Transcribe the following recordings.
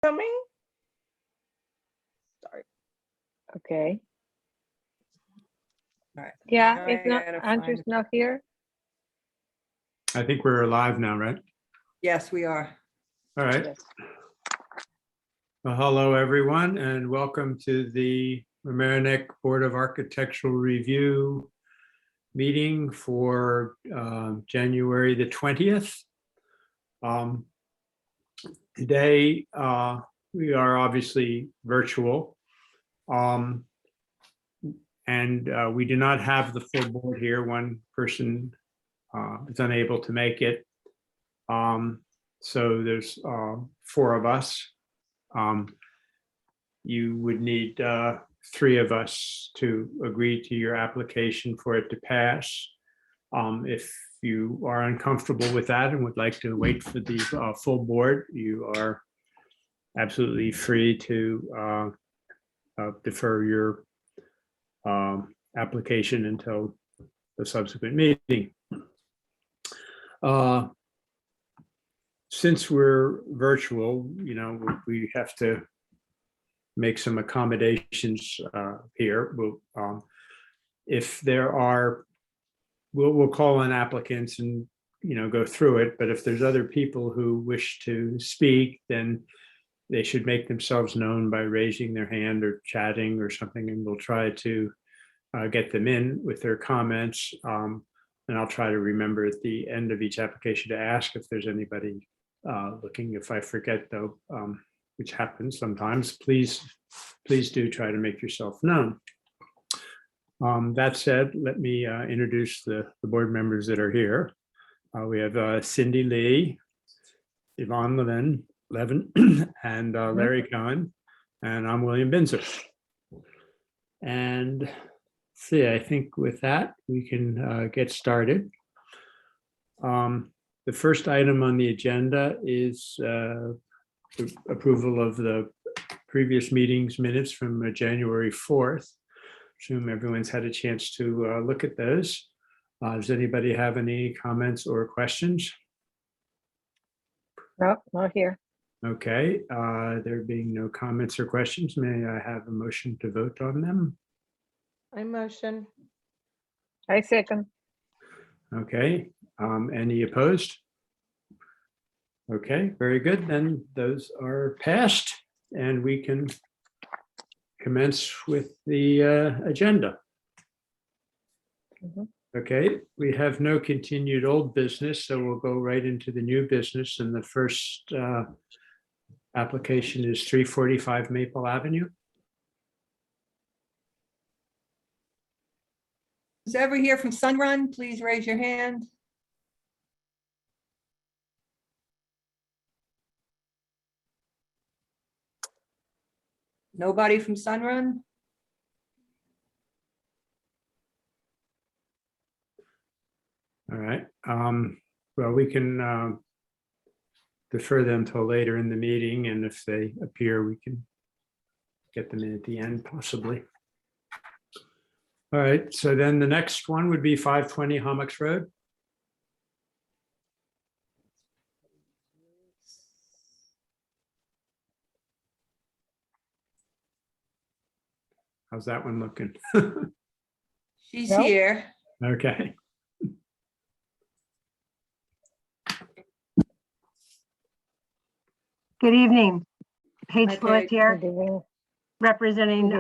coming? Sorry. Okay. All right. Yeah, Now if I not, gotta Andrew's find- not here. I think we're live now, right? Yes, we are. All right. Yes. Well, hello, everyone, and welcome to the Mamaroneck Board of Architectural Review meeting for January the 20th. Today, we are obviously virtual. And we do not have the full board here. One person is unable to make it. So there's four of us. You would need three of us to agree to your application for it to pass. If you are uncomfortable with that and would like to wait for the full board, you are absolutely free to defer your application until the subsequent meeting. Since we're virtual, we have to make some accommodations here. If there are, we'll call on applicants and go through it. But if there's other people who wish to speak, then they should make themselves known by raising their hand or chatting or something, and we'll try to get them in with their comments. And I'll try to remember at the end of each application to ask if there's anybody looking. If I forget, though, which happens sometimes, please do try to make yourself known. That said, let me introduce the board members that are here. We have Cindy Lee, Yvonne Levin, and Larry Cohen, and I'm William Binzer. And see, I think with that, we can get started. The first item on the agenda is the approval of the previous meeting's minutes from January 4th. Assume everyone's had a chance to look at those. Does anybody have any comments or questions? No, not here. Okay, there being no comments or questions, may I have a motion to vote on them? I motion. I second. Okay, any opposed? Okay, very good. Then those are passed and we can commence with the agenda. Mhm. Okay, we have no continued old business, so we'll go right into the new business. And the first application is 345 Maple Avenue. Is ever here from Sunrun? Please raise your hand. Nobody from Sunrun? All right, well, we can defer them till later in the meeting, and if they appear, we can get them in at the end possibly. All right, so then the next one would be 520 Hommocks Road. How's that one looking? She's No. here. Okay. Good evening. Paige Hi, Fluid Paige. here, Good evening. representing Good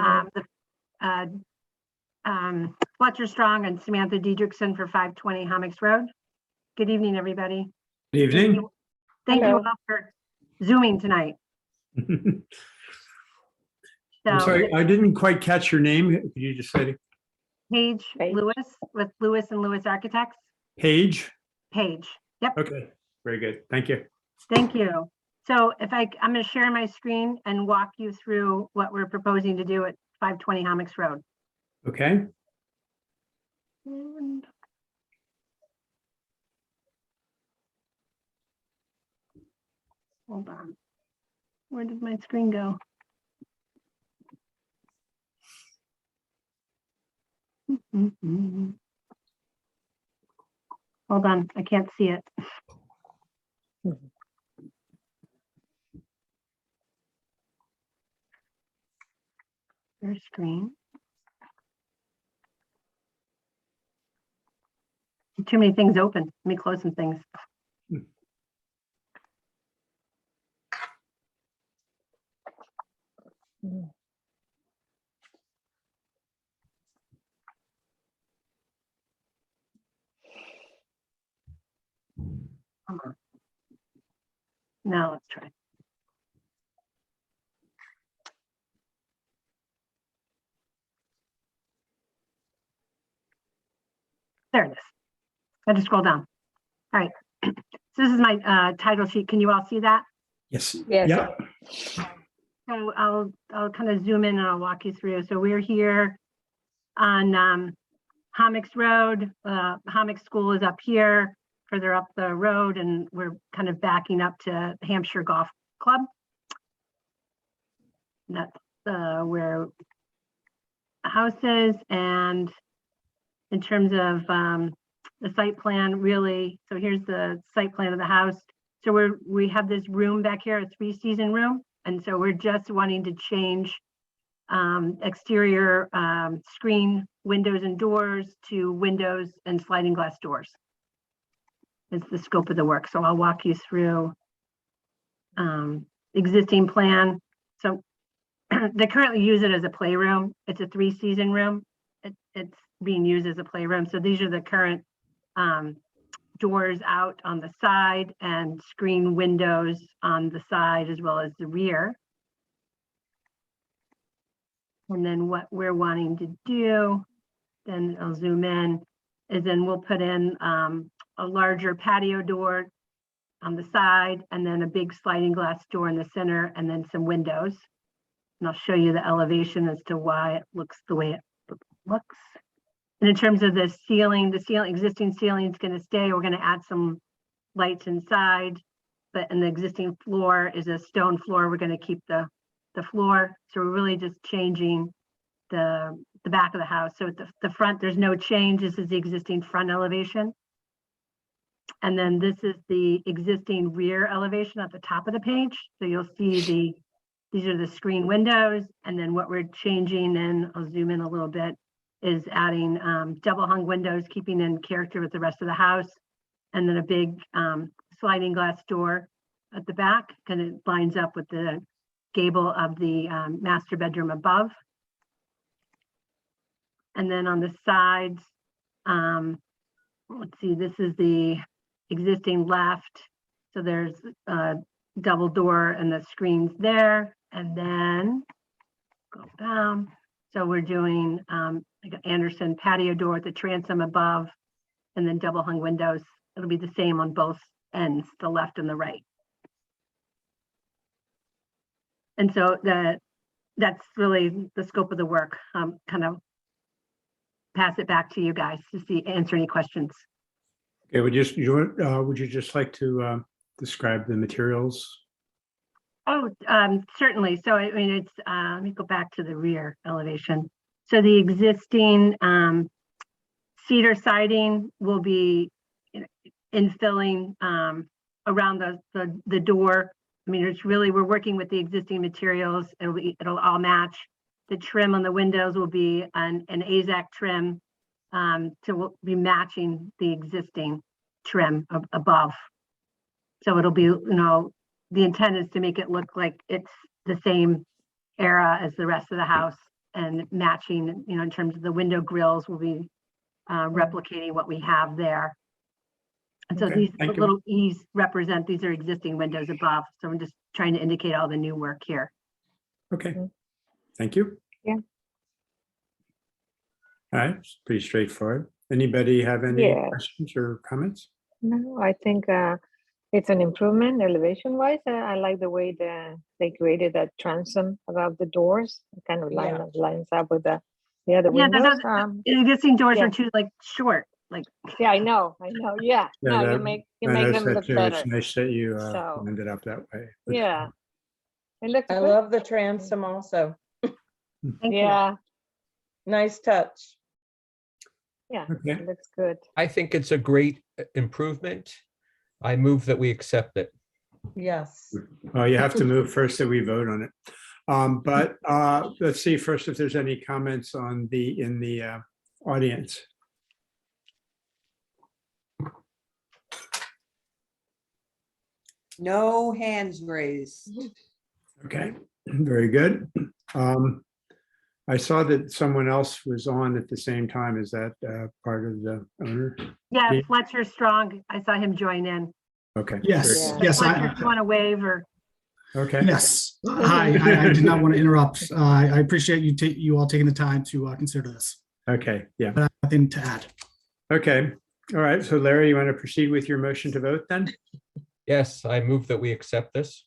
evening. Fletcher Strong and Samantha Diedrichsen for 520 Hommocks Road. Good evening, everybody. Good evening. Thank you Hello. all for Zooming tonight. I'm So sorry, I didn't quite catch your name. Could you just say it? Paige Paige. Lewis with Lewis and Lewis Architects. Paige? Paige. Yep. Okay, very good. Thank you. Thank you. So if I'm going to share my screen and walk you through what we're proposing to do at 520 Hommocks Road. Okay, And hold on. Where did my screen go? Hold on, I can't see it. your screen. Too many things open. Let me close some things. Mm. Come on. Now let's try. There it is. I just scroll down. All right. So this is my title sheet. Can you all see that? Yes. Yes. Yeah. So I'll kind of zoom in and I'll walk you through. So we're here on Hommocks Road. Hommocks School is up here, further up the road, and we're kind of backing up to Hampshire Golf Club. That's where the house is. And in terms of the site plan, really, so here's the site plan of the house. So we have this room back here, a 3-season room. And so we're just wanting to change exterior screen windows and doors to windows and sliding glass doors. It's the scope of the work. So I'll walk you through existing plan. So they currently use it as a playroom. It's a 3-season room. It's being used as a playroom. So these are the current doors out on the side and screen windows on the side as well as the rear. And then what we're wanting to do, then I'll zoom in, is then we'll put in a larger patio door on the side and then a big sliding glass door in the center and then some windows. And I'll show you the elevation as to why it looks the way it looks. And in terms of the ceiling, existing ceiling is going to stay. We're going to add some lights inside, but in the existing floor is a stone floor. We're going to keep the floor. So we're really just changing the back of the house. So at the front, there's no change. This is the existing front elevation. And then this is the existing rear elevation at the top of the page. So you'll see these are the screen windows. And then what we're changing, and I'll zoom in a little bit, is adding double hung windows, keeping in character with the rest of the house. And then a big sliding glass door at the back, and it lines up with the gable of the master bedroom above. And then on the sides, let's see, this is the existing left. So there's a double door and the screens there. And then go down. So we're doing like an Anderson patio door with the transom above and then double hung windows. It'll be the same on both ends, the left and the right. And so that's really the scope of the work. Kind of pass it back to you guys to answer any questions. Okay, would you just like to describe the materials? Oh, certainly. So I mean, it's let me go back to the rear elevation. So the existing cedar siding will be infilling around the door. I mean, it's really, we're working with the existing materials. It'll all match. The trim on the windows will be an AZAC trim to be matching the existing trim above. So it'll be, the intent is to make it look like it's the same era as the rest of the house and matching, in terms of the window grills will be replicating what we have there. And so Okay, these thank you. little E's represent, these are existing windows above. So I'm just trying to indicate all the new work here. Okay, thank you. Yeah. All right, it's pretty straightforward. Anybody have any Yeah. questions or comments? No, I think it's an improvement elevation wise. I like the way they created that transom above the doors. It kind of lines up with the other Yeah, windows. the existing doors yeah. are too short. Yeah, I know. Yeah, no, that- you make I them noticed that look too. better. It's nice that you So- ended up that way. Yeah, it looks I good. love the transom also. Thank you. Yeah, Nice touch. yeah, Okay, it looks good. I think it's a great improvement. I move that we accept it. Yes. well, you have to move first that we vote on it. But let's see first if there's any comments in the audience. No hands raised. Okay, very good. I saw that someone else was on at the same time. Is that part of the owner? Yeah, Yeah. Fletcher Strong. I saw him join in. Okay. Yes, Yeah. yes, Fletcher, if you want to wave or, Okay. yes. Hi, I did not want to interrupt. I appreciate you all taking the time to consider this. Okay, yeah. But I have nothing to add. Okay. All right. So Larry, you want to proceed with your motion to vote then? Yes, I move that we accept this.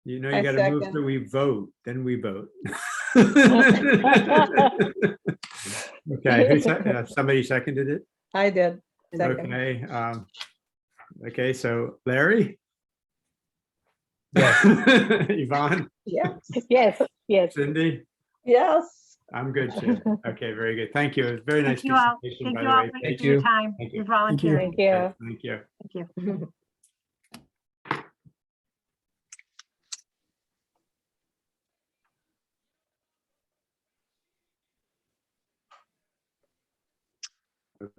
You know, I you got to move second. that we vote, then we vote. Okay, somebody seconded it? I did. Second. Okay. Okay, so Larry? Yes. Yvonne, Yes, Yes, yes. Cindy? yes. I'm good too. Okay, very good. Thank you. It was a very nice thank you all. presentation, Thank by you the all way. for Thank your you. time, Thank you. your volunteering. Thank you. Thank you. Thank you.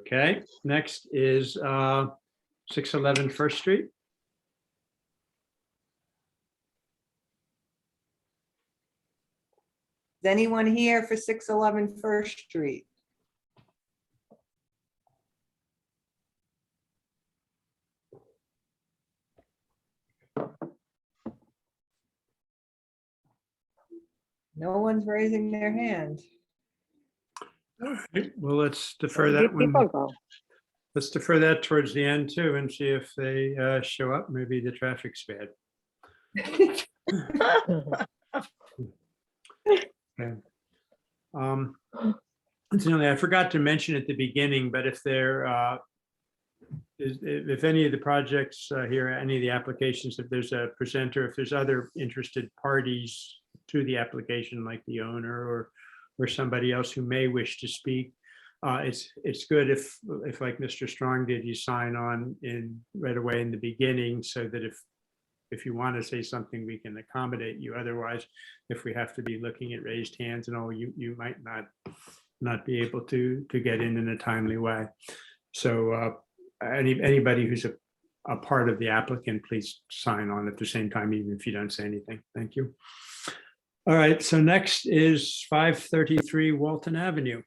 Okay, next is 611 First Street. Is anyone here for 611 First Street? No one's raising their hand. All right, well, let's defer Give that one. people go. Let's defer that towards the end too and see if they show up. Maybe the traffic's bad. Okay. Incidentally, I forgot to mention at the beginning, but if if any of the projects here, any of the applications, if there's a presenter, if there's other interested parties to the application, like the owner or somebody else who may wish to speak, it's good if like Mr. Strong did, you sign on right away in the beginning, so that if you want to say something, we can accommodate you. Otherwise, if we have to be looking at raised hands and all, you might not be able to get in a timely way. So anybody who's a part of the applicant, please sign on at the same time, even if you don't say anything. Thank you. All right, so next is 533 Walton Avenue.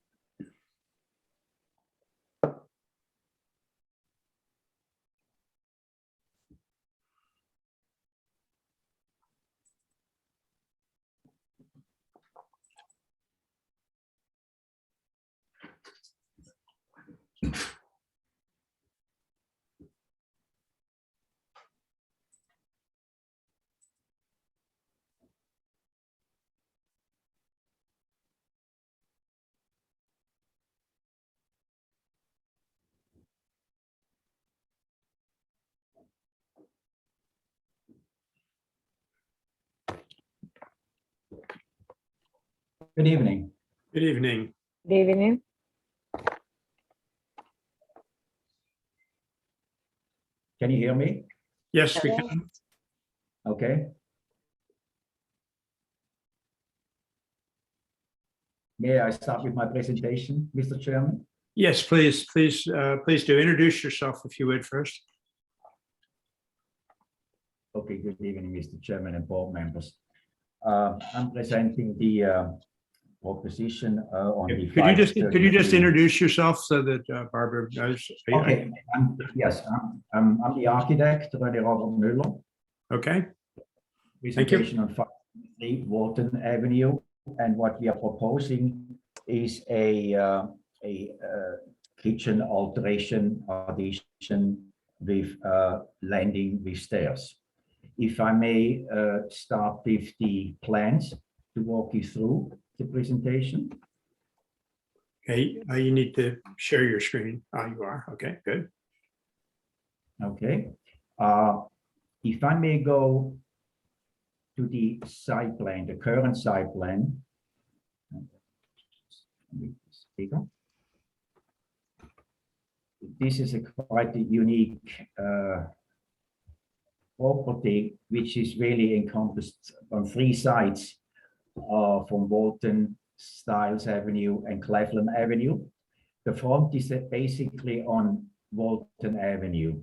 Good evening. Good evening. Good evening. Can you hear me? Yes, we can. Okay. May I start with my presentation, Mr. Chairman? Yes, please do. Introduce yourself if you would first. Okay, good evening, Mr. Chairman and board members. I'm presenting the proposition on the. Could you just introduce yourself so that Barbara knows? Okay, yes, I'm the architect, René Robert Müller. Okay. Thank you. Presentation on 533 Walton Avenue, and what we are proposing is a kitchen alteration addition with landing with stairs. If I may start with the plans to walk you through the presentation. Okay, you need to share your screen. You are. Okay, good. Okay. If I may go to the site plan, the current site plan. This is a quite a unique property, which is really encompassed on 3 sides from Walton, Stiles Avenue, and Cleveland Avenue. The front is basically on Walton Avenue.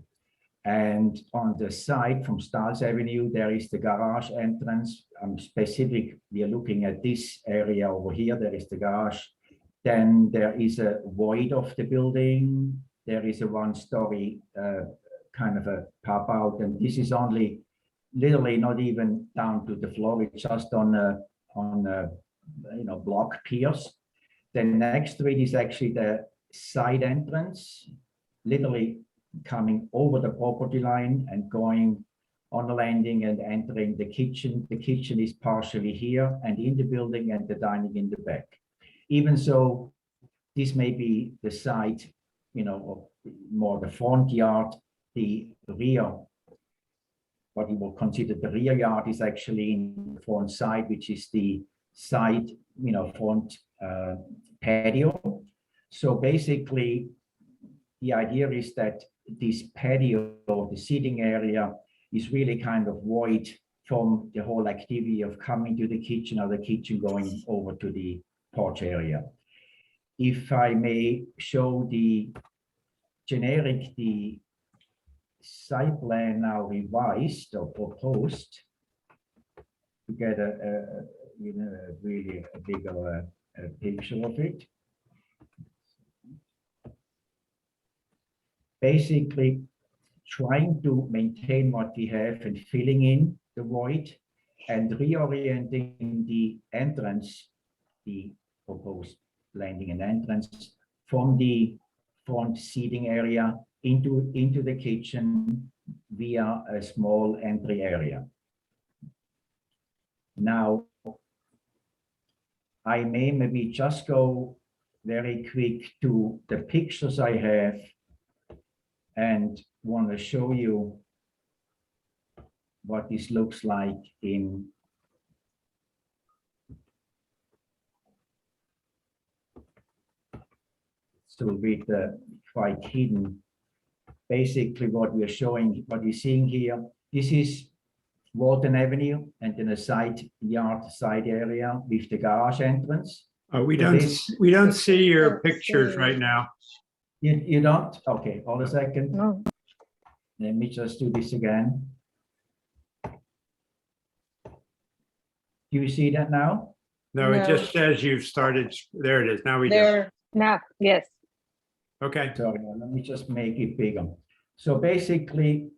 And on the side from Stiles Avenue, there is the garage entrance. Specific, we are looking at this area over here. There is the garage. Then there is a void of the building. There is a one-story kind of a pop out. And this is only literally not even down to the floor. It's just on block piers. Then next to it is actually the side entrance, literally coming over the property line and going on the landing and entering the kitchen. The kitchen is partially here and in the building, and the dining in the back. Even so, this may be the side, of more the front yard. The rear, what you will consider the rear yard, is actually in the front side, which is the side, front patio. So basically, the idea is that this patio, the seating area, is really kind of void from the whole activity of coming to the kitchen or the kitchen going over to the porch area. If I may show the site plan now revised or proposed to get a really a bigger picture of it. Basically, trying to maintain what we have and filling in the void and reorienting the entrance, the proposed landing and entrance, from the front seating area into the kitchen via a small entry area. Now, I may maybe just go very quick to the pictures I have and want to show you what this looks like in so with quite hidden. Basically, what we are showing, what you're seeing here, this is Walton Avenue, and then a side area with the garage entrance. We don't see your pictures right now. You don't? Okay, hold a second. No. Let me just do this again. Do you see that now? No, it No. just says you've started. There it is. Now we do. There, Now, yes. Okay. Sorry, let me just make it bigger. So basically,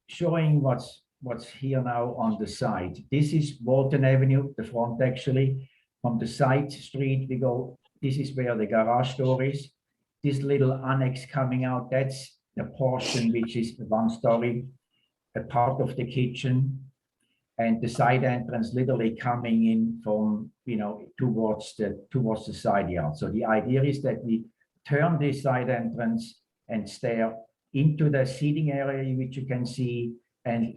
showing what's here now on the side. This is Walton Avenue, the front actually. From the side street, we go, this is where the garage door is. This little annex coming out, that's the portion which is one story, a part of the kitchen. And the side entrance literally coming in from, towards the side yard. So the idea is that we turn this side entrance and stare into the seating area, which you can see, and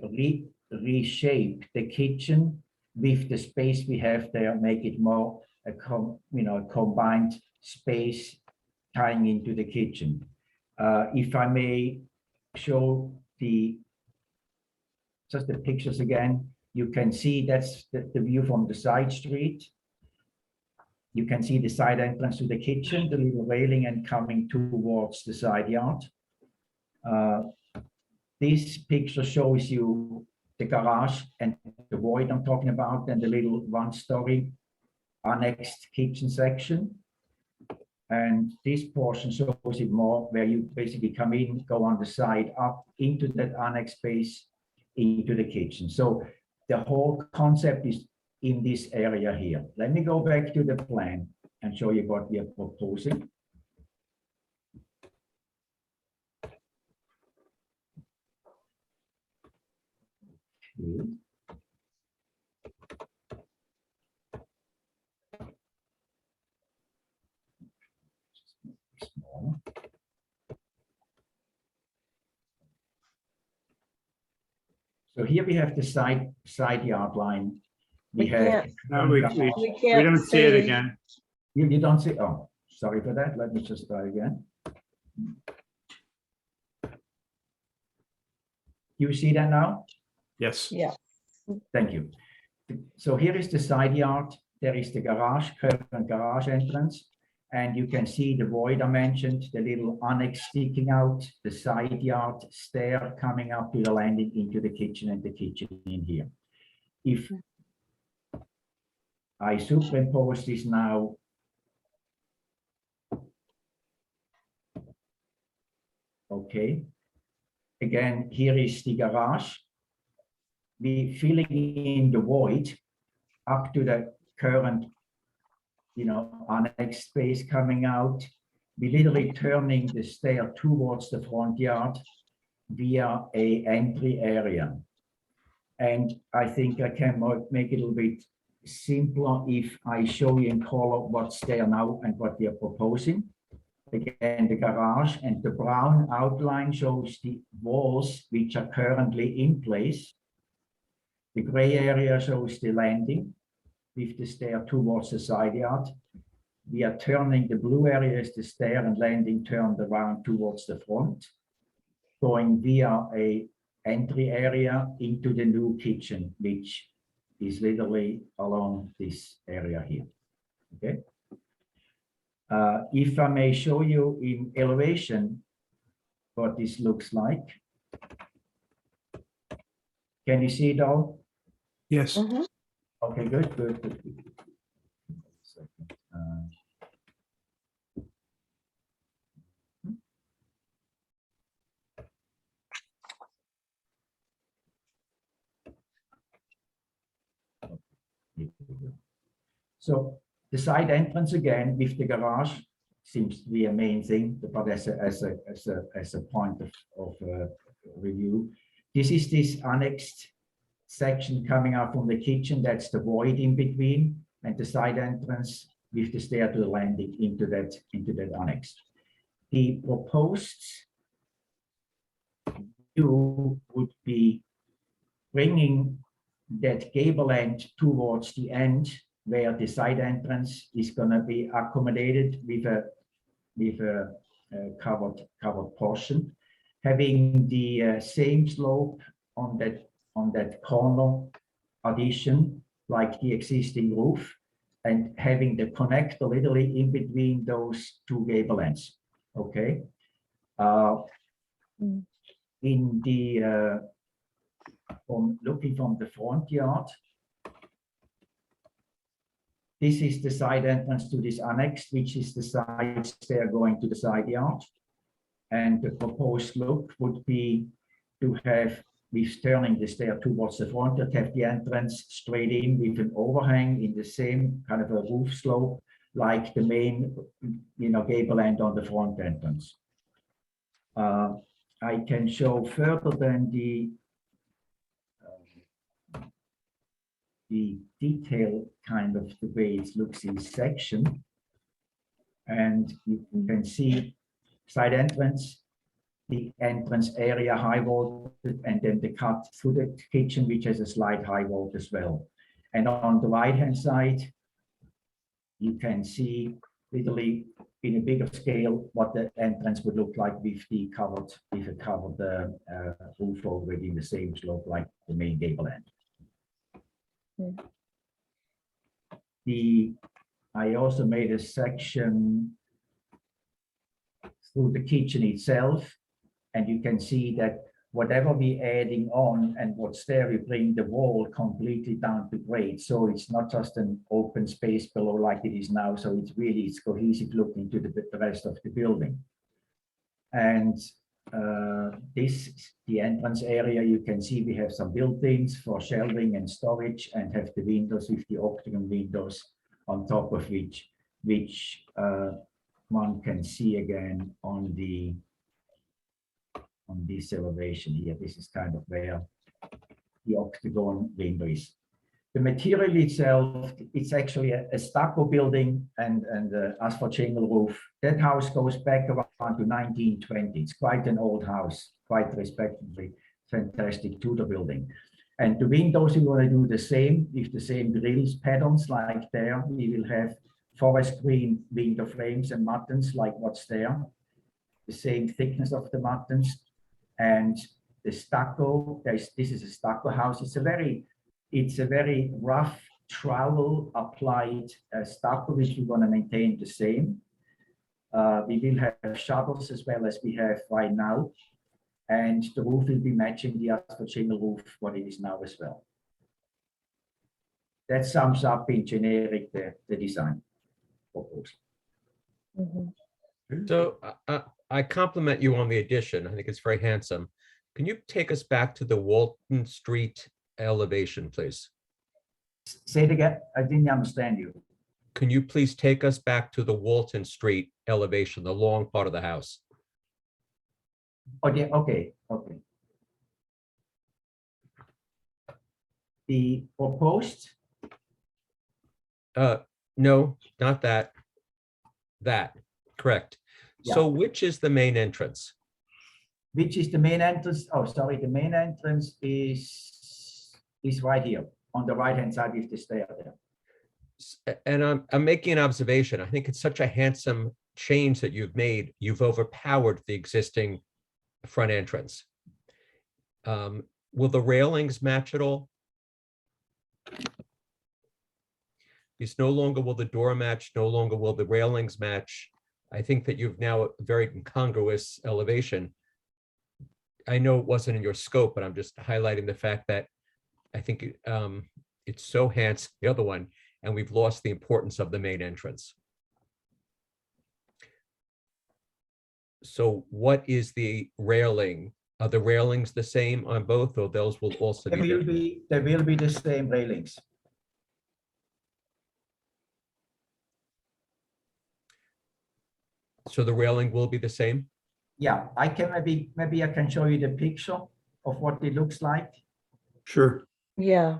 reshape the kitchen with the space we have there, make it more a combined space tying into the kitchen. If I may show just the pictures again, you can see that's the view from the side street. You can see the side entrance to the kitchen, the little railing, and coming towards the side yard. This picture shows you the garage and the void I'm talking about, and the little one-story annexed kitchen section. And this portion shows it more, where you basically come in, go on the side up into that annex space, into the kitchen. So the whole concept is in this area here. Let me go back to the plan and show you what we are proposing. Okay. Small. So here we have the side yard line. We can't- No, we we can't don't see it see. again. You don't see, oh, sorry for that. Let me just try again. You see that now? Yes. Yeah, Thank you. So here is the side yard. There is the garage, current garage entrance. And you can see the void I mentioned, the little annex sticking out, the side yard stair coming up to the landing into the kitchen and the kitchen in here. If I superimpose this now okay. Again, here is the garage. We filling in the void up to the current, annex space coming out. We literally turning the stair towards the front yard via a entry area. And I think I can make it a little bit simpler if I show you in color what's there now and what we are proposing. Again, the garage and the brown outline shows the walls which are currently in place. The gray area shows the landing with the stair towards the side yard. We are turning the blue area is the stair and landing turned around towards the front, going via a entry area into the new kitchen, which is literally along this area here. Okay. If I may show you in elevation what this looks like. Can you see it all? Yes. Okay, good, good, good. So the side entrance again with the garage seems to be a main thing, but as a point of review, this is this annexed section coming out from the kitchen. That's the void in between, and the side entrance with the stair to the landing into that annex. The proposed view would be bringing that gable end towards the end where the side entrance is going to be accommodated with a covered portion, having the same slope on that corner addition like the existing roof, and having the connector literally in between those two gable ends. Okay. In the looking from the front yard, this is the side entrance to this annex, which is the side stair going to the side yard. And the proposed look would be to have, with turning the stair towards the front, to have the entrance straight in with an overhang in the same kind of a roof slope, like the main, gable end on the front entrance. I can show further than the detail kind of the way it looks in section. And you can see side entrance, the entrance area high vaulted, and then the cut through the kitchen, which has a slight high vault as well. And on the right hand side, you can see literally in a bigger scale what the entrance would look like with a covered roof already in the same slope like the main gable end. I also made a section through the kitchen itself, and you can see that whatever we're adding on and what's there, we bring the wall completely down to grade. So it's not just an open space below like it is now. So it's cohesive looking to the rest of the building. And the entrance area, you can see we have some built-ins for shelving and storage, and have the windows with the octagon windows on top of which one can see again on this elevation here. This is kind of where the octagon window is. The material itself, it's actually a stucco building and asphalt shingle roof. That house goes back around to 1920. It's quite an old house, quite respectably fantastic Tudor building. And the windows, we want to do the same with the same grills patterns like there. We will have forest green window frames and muttons like what's there. The same thickness of the muttons. And the stucco, this is a stucco house. It's a very It's a very rough trowel applied stucco, which we're going to maintain the same. We will have shutters as well as we have right now. And the roof will be matching the asphalt shingle roof, what it is now as well. That sums up in generic the design proposal. Mhm. So I compliment you on the addition. I think it's very handsome. Can you take us back to the Walton Street elevation, please? Say it again, I didn't understand you. Can you please take us back to the Walton Street elevation, the long part of the house? Okay, okay. The proposed, No, not that. That, correct. So which is the main entrance? which is the main entrance? Oh, sorry, the main entrance is right here on the right-hand side with the stair there. And I'm making an observation. I think it's such a handsome change that you've made. You've overpowered the existing front entrance. Will the railings match at all? It's no longer will the door match, no longer will the railings match. I think that you've now a very incongruous elevation. I know it wasn't in your scope, but I'm just highlighting the fact that I think it's so handsome, the other one, and we've lost the importance of the main entrance. So what is the railing? Are the railings the same on both, or those will also be different? There will be the same railings. So the railing will be the same? Yeah, I can maybe I can show you the picture of what it looks like. Sure. Yeah,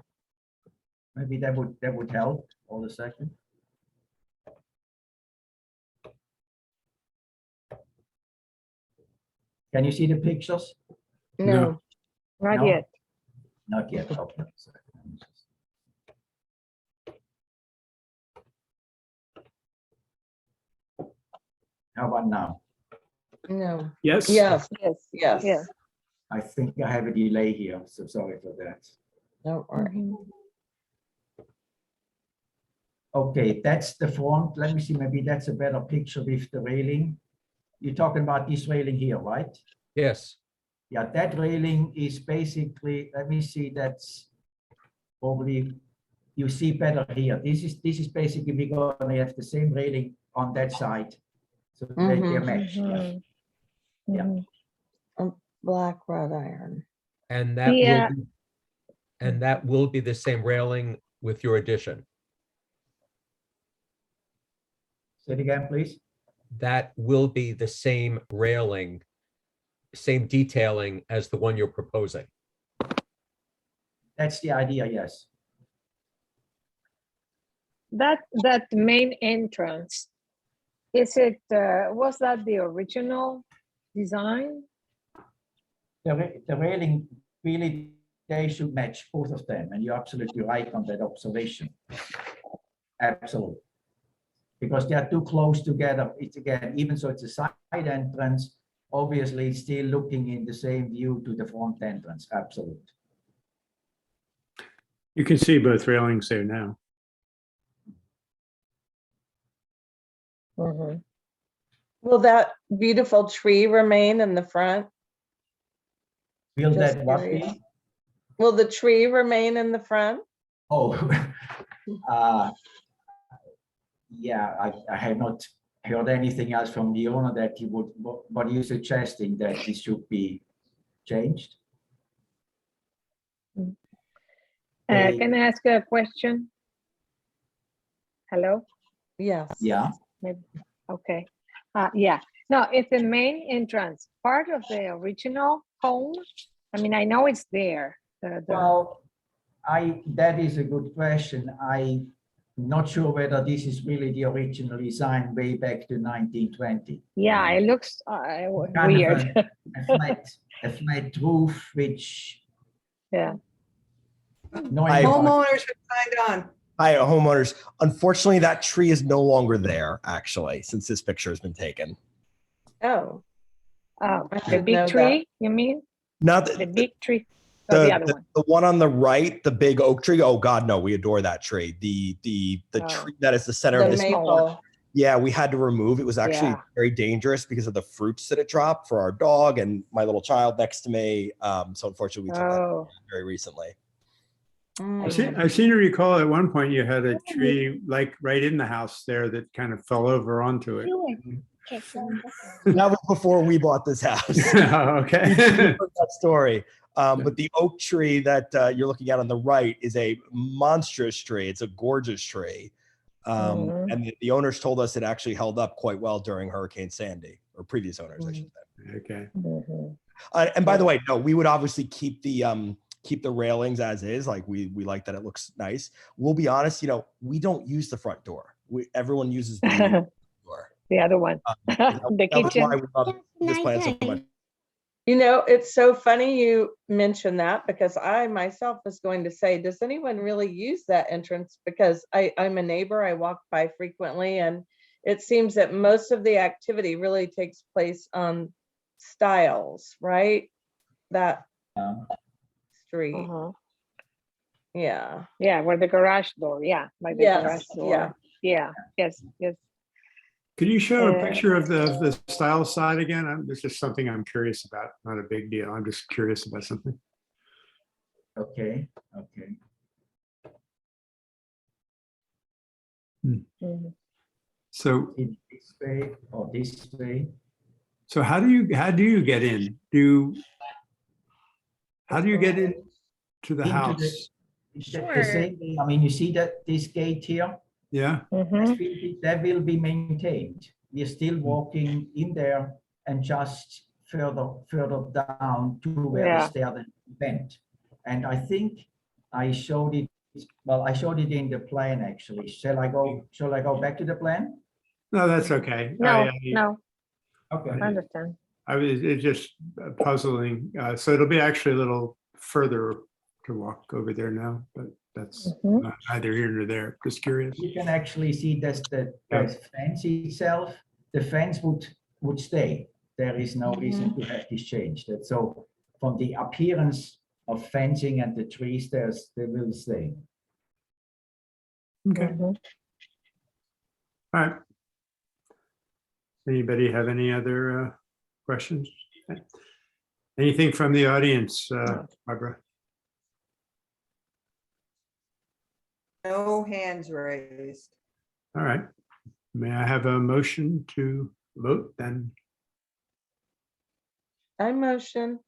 Maybe that would help. Hold a second. Can you see the pictures? no, Not No. yet. Not yet. Okay. How about now? no. Yes. Yes, Yes. yes. Yes. I think I have a delay here, so sorry for that. Don't worry. Mhm. Okay, that's the front. Let me see, maybe that's a better picture with the railing. You're talking about this railing here, right? Yes. Yeah, that railing is basically, let me see, that's probably, you see better here. This is basically, we're gonna have the same railing on that side. So they're matched, yeah. Mhm. Yeah. Mhm. Black wrought iron. And that Yeah. will be the same railing with your addition. Say it again, please. That will be the same railing, same detailing as the one you're proposing. That's the idea, yes. That main entrance, is it, was that the original design? The railing, really, they should match both of them, and you're absolutely right on that observation. Absolutely. Because they are too close together. It's again, even so it's a side entrance, obviously it's still looking in the same view to the front entrance, absolutely. You can see both railings there now. Mhm. Will that beautiful tree remain in the front? Will Just that what curious. be? Will the tree remain in the front? Oh, yeah, I have not heard anything else from the owner that he would, what are you suggesting, that this should be changed? They- Can I ask a question? Hello? Yes. Yeah, Maybe, okay. Yeah, no, it's the main entrance, part of the original home. I mean, I know it's there. well, that is a good question. I'm not sure whether this is really the original design way back to 1920. Yeah, it looks Kind of weird. a flat roof, which. Yeah. knowing Homeowners what- have signed on. Hi, homeowners. Unfortunately, that tree is no longer there, actually, since this picture has been taken. Oh, Oh, I the didn't know big that. tree, you mean? Not The that, big tree? Oh, the The, other the, one. the one on the right, the big oak tree. Oh God, no, we adore that tree. The Oh. tree that is the center The of this. small one. maple. Yeah, we had to remove. It was actually Yeah. very dangerous because of the fruits that it dropped for our dog and my little child next to me. So unfortunately, we took that Oh, very recently. Mm. I seem to recall at one point you had a tree like right in the house there that kind of fell over onto it. That was before we bought this house. Okay. That story. But the oak tree that you're looking at on the right is a monstrous tree. It's a gorgeous tree. Mhm. And the owners told us it actually held up quite well during Hurricane Sandy, or previous owners, I should say. Okay. mhm. And by the way, no, we would obviously keep the railings as is. Like we like that it looks nice. We'll be honest, we don't use the front door. Everyone uses the door. The other one. That The was kitchen. why we love this plan so much. It's so funny you mentioned that because I myself was going to say, does anyone really use that entrance? Because I'm a neighbor, I walk by frequently, and it seems that most of the activity really takes place on Styles, right? That street. Uh-huh. Yeah. Yeah, where the garage door. Yeah, by the Yes, garage door. yeah. Yeah. Yes. Yes. Could you show a Uh, picture of the style side again? It's just something I'm curious about. Not a big deal. I'm just curious about something. Okay. Mhm. So, In this way or this way. so how do you get in? How do you get in to the Into house? the same way. I mean, you see that this gate here, Yeah. Mhm. that will be maintained. We are still walking in there and just further down to where Yeah. the stair bent. And I think I showed it. Well, I showed it in the plan actually. Shall I go back to the plan? No, that's okay. No, no, Okay. I understand. It's just puzzling. So it'll be actually a little further to walk over there now, but that's Mhm. not neither here nor there. Just curious. You can actually see that's the Yeah. fence itself. The fence would stay. There is no reason to have this changed. So from the appearance of fencing and the trees, they will stay. Okay. Mhm. All right. Anybody have any other questions? Anything from the audience, Barbara? No hands raised. All right. May I have a motion to vote then? I motion.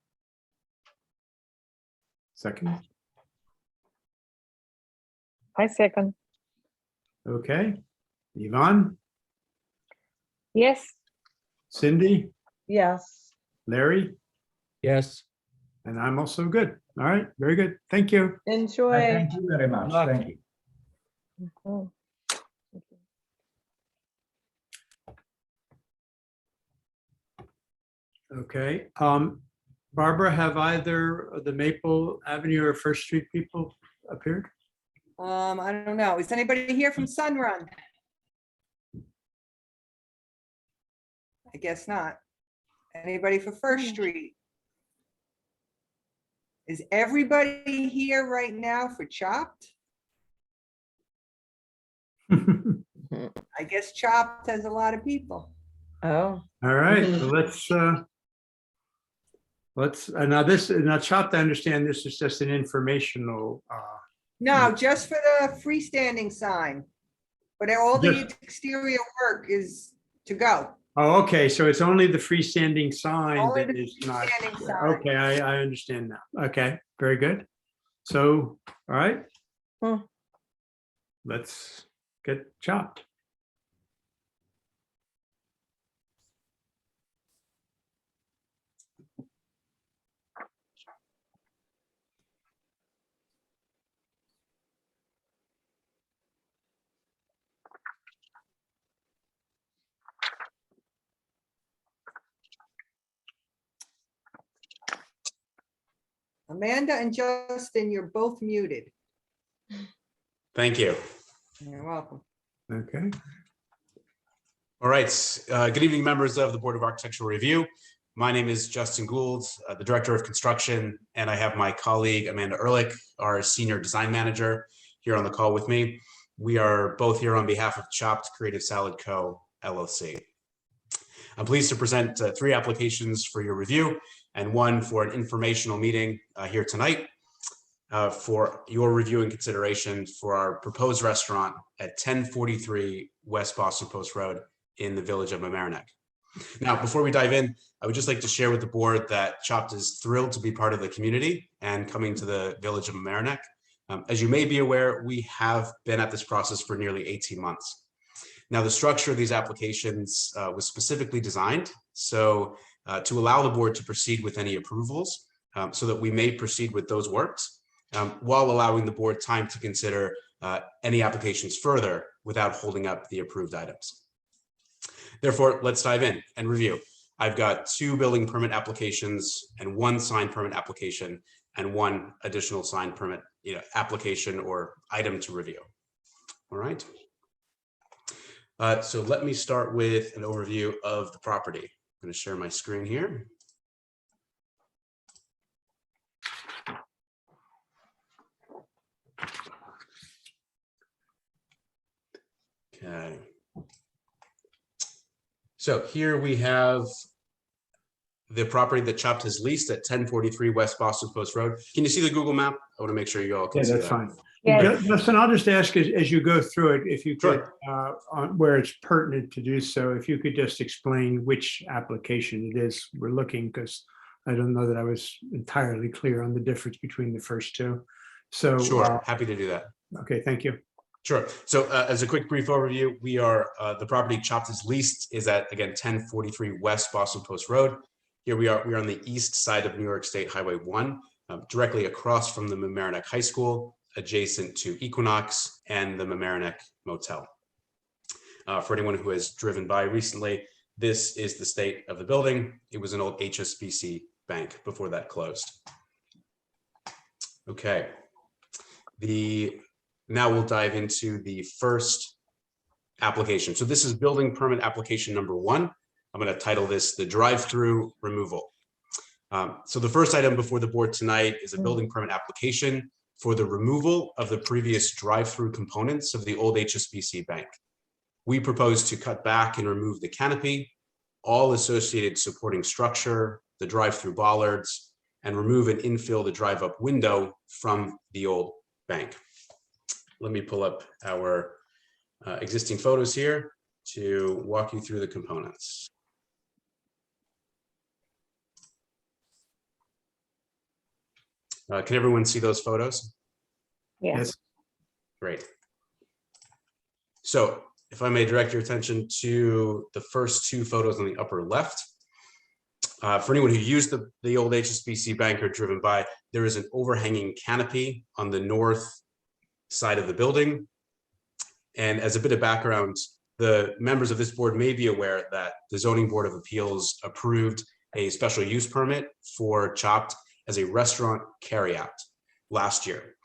Second. I second. Okay. Yvonne, Yes. Cindy, Yes. Larry, Yes. and I'm also good. All right. Very good. Thank you. Enjoy. Thank you very much. luck. Thank you. Mhm. Okay. Barbara, have either of the Maple Avenue or First Street people appeared? I don't know. Is anybody here from Sunrun? I guess not. Anybody for First Street? Is everybody here right now for Chopped? I guess Chopped has a lot of people. Oh. All right, so let's now Chopped, I understand this is just an informational, No, just for the freestanding sign. But all the Just- exterior work is to go. oh, okay, so it's only the freestanding sign Only that the is not, freestanding sign. okay, I understand now. Okay, very good. So, all right. Hmm. Let's get Chopped. Amanda and Justin, you're both muted. Thank you. You're welcome. Okay. All right. Good evening, members of the Board of Architectural Review. My name is Justin Gould, the Director of Construction, and I have my colleague Amanda Ehrlich, our Senior Design Manager, here on the call with me. We are both here on behalf of Chopped Creative Salad Co. LLC. I'm pleased to present 3 applications for your review and 1 for an informational meeting here tonight for your review and consideration for our proposed restaurant at 1043 West Boston Post Road in the village of Mamaroneck. Now, before we dive in, I would just like to share with the board that Chopped is thrilled to be part of the community and coming to the village of Mamaroneck. As you may be aware, we have been at this process for nearly 18 months. Now, the structure of these applications was specifically designed to allow the board to proceed with any approvals so that we may proceed with those works while allowing the board time to consider any applications further without holding up the approved items. Therefore, let's dive in and review. I've got 2 building permit applications and 1 sign permit application and 1 additional sign permit application or item to review. All right. So let me start with an overview of the property. I'm going to share my screen here. Okay. So here we have the property that Chopped has leased at 1043 West Boston Post Road. Can you see the Google map? I want to make sure you all can Yeah, see that's that. fine. Yes. Justin, I'll just ask as you go through it, if you could, Sure. on where it's pertinent to do so, if you could just explain which application it is we're looking, because I don't know that I was entirely clear on the difference between the first 2. So, Sure, happy to do that. okay, thank you. Sure. So as a quick brief overview, we are the property Chopped is leased is at, again, 1043 West Boston Post Road. Here we're on the east side of New York State Highway 1, directly across from the Mamaroneck High School, adjacent to Equinox and the Mamaroneck Motel. For anyone who has driven by recently, this is the state of the building. It was an old HSBC bank before that closed. Okay. Now we'll dive into the first application. So this is building permit application number 1. I'm going to title this the drive-through removal. So the first item before the board tonight is a building permit application for the removal of the previous drive-through components of the old HSBC bank. We propose to cut back and remove the canopy, all associated supporting structure, the drive-through bollards, and remove and infill the drive-up window from the old bank. Let me pull up our existing photos here to walk you through the components. Can everyone see those photos? Yes. Great. So if I may direct your attention to the first 2 photos on the upper left. For anyone who used the old HSBC bank or driven by, there is an overhanging canopy on the north side of the building. And as a bit of background, the members of this board may be aware that the Zoning Board of Appeals approved a special use permit for Chopped as a restaurant carryout last year,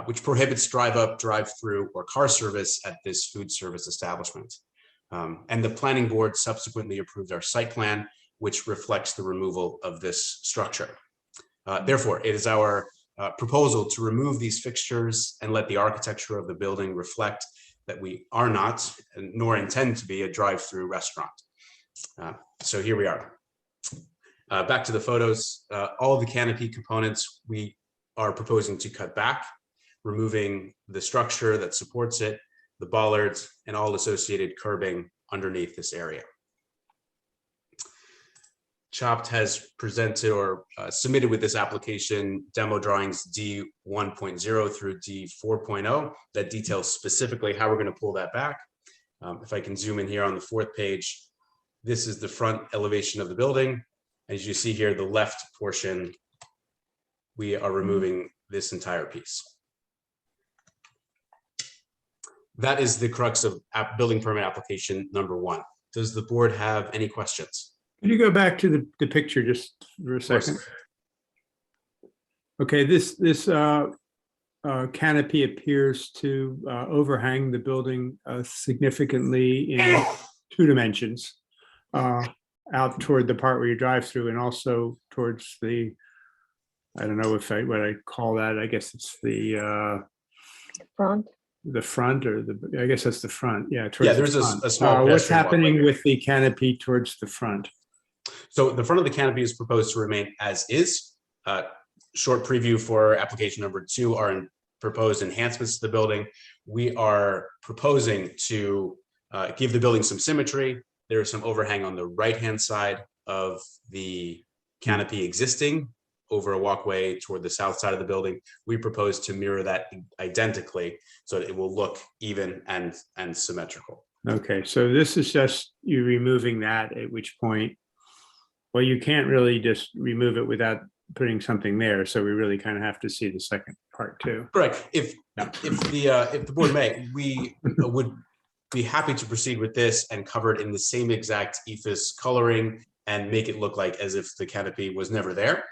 which prohibits drive-up, drive-through, or car service at this food service establishment. And the planning board subsequently approved our site plan, which reflects the removal of this structure. Therefore, it is our proposal to remove these fixtures and let the architecture of the building reflect that we are not, nor intend to be, a drive-through restaurant. So here we are. Back to the photos. All of the canopy components we are proposing to cut back, removing the structure that supports it, the bollards, and all associated curbing underneath this area. Chopped has presented or submitted with this application demo drawings D1.0 through D4.0 that details specifically how we're going to pull that back. If I can zoom in here on the 4th page, this is the front elevation of the building. As you see here, the left portion, we are removing this entire piece. That is the crux of building permit application number 1. Does the board have any questions? Could you go back to the picture just for a second? Okay, this canopy appears to overhang the building significantly in 2 dimensions. out toward the part where you drive through and also towards the, I don't know if what I call that. I guess it's Front. the front or I guess that's the front. Yeah. Yeah, towards the there's front. a small What's pedestrian walkway happening here. with the canopy towards the front? So the front of the canopy is proposed to remain as is. Short preview for application number 2 are proposed enhancements to the building. We are proposing to give the building some symmetry. There is some overhang on the right-hand side of the canopy existing over a walkway toward the south side of the building. We propose to mirror that identically so that it will look even and symmetrical. Okay, so this is just you removing that, at which point, well, you can't really just remove it without putting something there. So we really kind of have to see the second part too. Correct. If the board may, we would be happy to proceed with this and cover it in the same exact ephes coloring and make it look like as if the canopy was never there.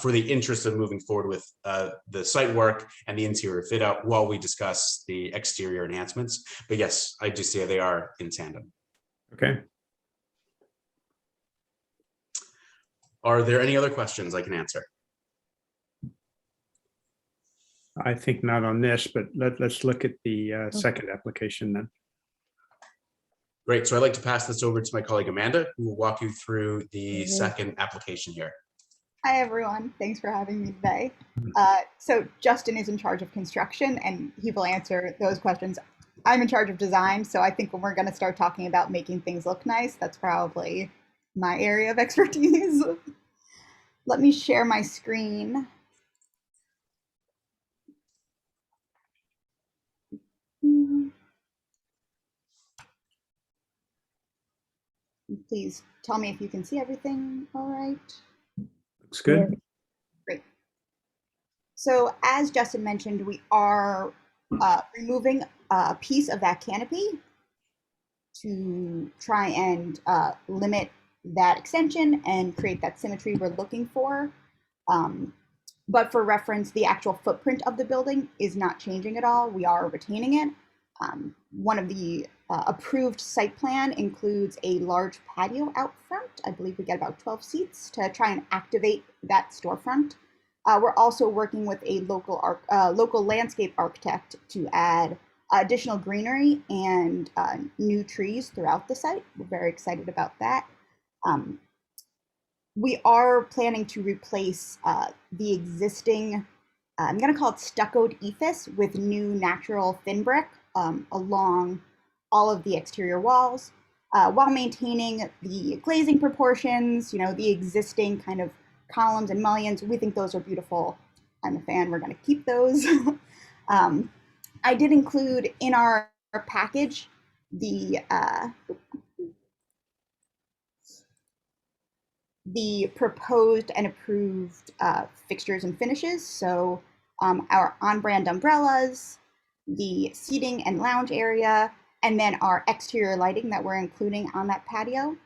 For the interest of moving forward with the site work and the interior fit out while we discuss the exterior enhancements. But yes, I do see they are in tandem. Okay. Are there any other questions I can answer? I think not on this, but let's look at the second application then. Great. So I'd like to pass this over to my colleague Amanda, who will walk you through the second application here. Hi, everyone. Thanks for having me today. So Justin is in charge of construction, and he will answer those questions. I'm in charge of design, so I think when we're going to start talking about making things look nice, that's probably my area of expertise. Let me share my screen. Please tell me if you can see everything all right. Looks good. Great. So as Justin mentioned, we are removing a piece of that canopy to try and limit that extension and create that symmetry we're looking for. But for reference, the actual footprint of the building is not changing at all. We are retaining it. One of the approved site plan includes a large patio out front. I believe we get about 12 seats to try and activate that storefront. We're also working with a local landscape architect to add additional greenery and new trees throughout the site. We're very excited about that. We are planning to replace the existing, I'm going to call it stuccoed ephes with new natural thin brick along all of the exterior walls, while maintaining the glazing proportions, the existing kind of columns and mullions. We think those are beautiful. I'm a fan. We're going to keep those. I did include in our package the proposed and approved fixtures and finishes. So our on-brand umbrellas, the seating and lounge area, and then our exterior lighting that we're including on that patio.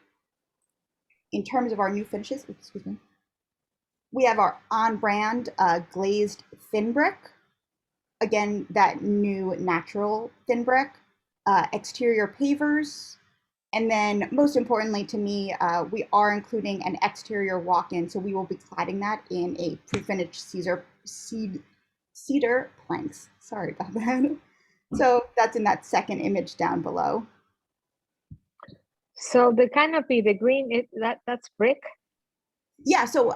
In terms of our new finishes, excuse me, we have our on-brand glazed thin brick. Again, that new natural thin brick, exterior pavers, and then most importantly to me, we are including an exterior walk-in, so we will be cladding that in a pre-finished cedar planks. Sorry about that. So that's in that second image down below. So the canopy, the green, that's brick? Yeah, so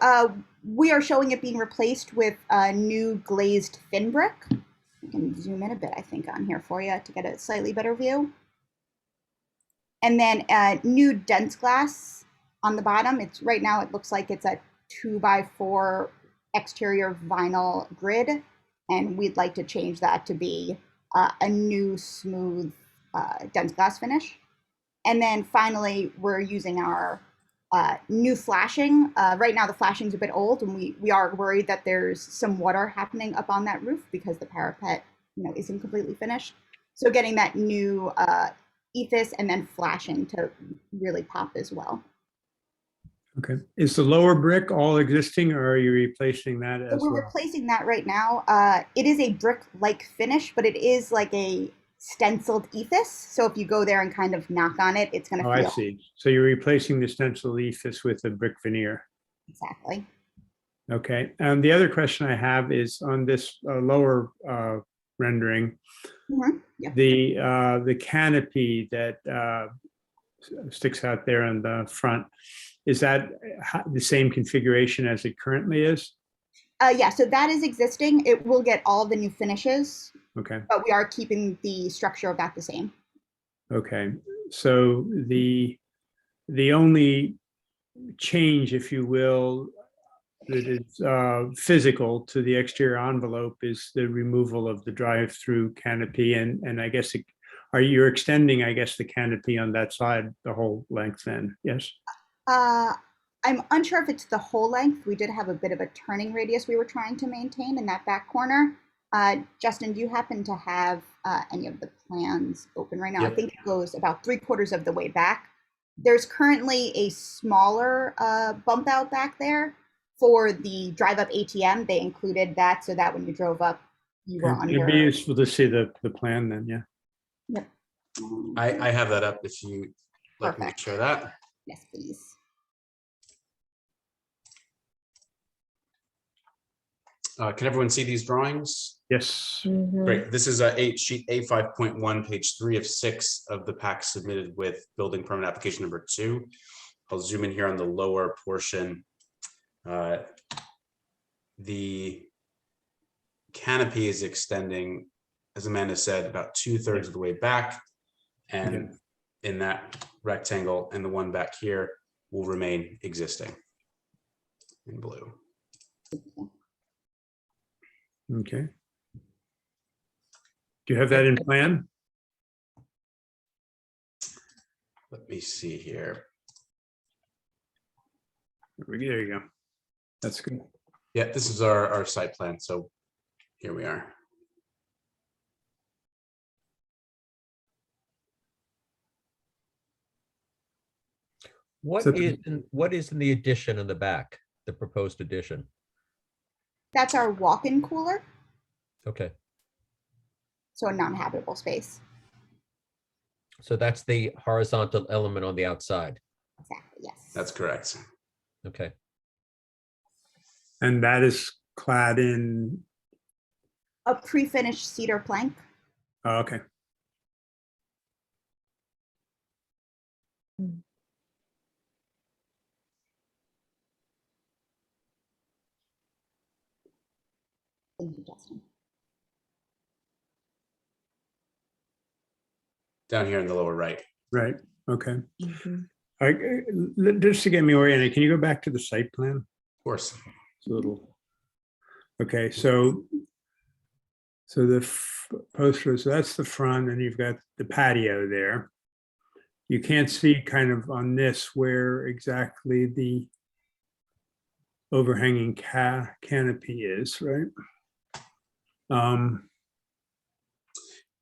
we are showing it being replaced with a new glazed thin brick. I can zoom in a bit, I think, on here for you to get a slightly better view. And then new dense glass on the bottom. Right now it looks like it's a 2x4 exterior vinyl grid, and we'd like to change that to be a new smooth dense glass finish. And then finally, we're using our new flashing. Right now the flashing is a bit old, and we are worried that there's some water happening up on that roof because the parapet isn't completely finished. So getting that new ephes and then flashing to really pop as well. Okay. Is the lower brick all existing, or are you replacing that as well? We're replacing that right now. It is a brick-like finish, but it is like a stenciled ephes. So if you go there and kind of knock on it, it's going to Oh, feel I see. So you're replacing the stencil ephes with a brick veneer. exactly. Okay. And the other question I have is on this lower rendering, Yep. the canopy that sticks out there on the front, is that the same configuration as it currently is? Yeah, so that is existing. It will get all the new finishes, Okay. but we are keeping the structure of that the same. Okay. So the only change, if you will, that is physical to the exterior envelope is the removal of the drive-through canopy, and I guess are you extending, I guess, the canopy on that side the whole length then? Yes. I'm unsure if it's the whole length. We did have a bit of a turning radius we were trying to maintain in that back corner. Justin, do you happen to have any of the plans open right now? Yep. I think it goes about 3/4 of the way back. There's currently a smaller bump out back there for the drive up ATM. They included that so that when you drove up, you were It'd be under. useful to see the plan then, yeah. Yep. I have that up if you like me to Perfect. share that. Yes, please. Can everyone see these drawings? Yes. Great. This is sheet A5.1, page 3 of 6 of the pack submitted with building permit application number 2. I'll zoom in here on the lower portion. The canopy is extending, as Amanda said, about 2/3 of the way back. And in that rectangle, and the one back here will remain existing in blue. Okay. Do you have that in plan? Let me see here. There you go. That's good. Yeah, this is our site plan. So here we are. What So- is in the addition in the back, the proposed addition? That's our walk-in cooler, Okay, so a non-habitable space. so that's the horizontal element on the outside. Exactly, yes. That's correct. Okay, And that is clad in, A pre-finished cedar plank. oh, okay. Thank you, Justin. Down here in the lower right. Right, okay. Just to get me oriented, can you go back to the site plan? Of course. It's a little. Okay, so the poster, so that's the front, and you've got the patio there. You can't see kind of on this where exactly the overhanging canopy is, right?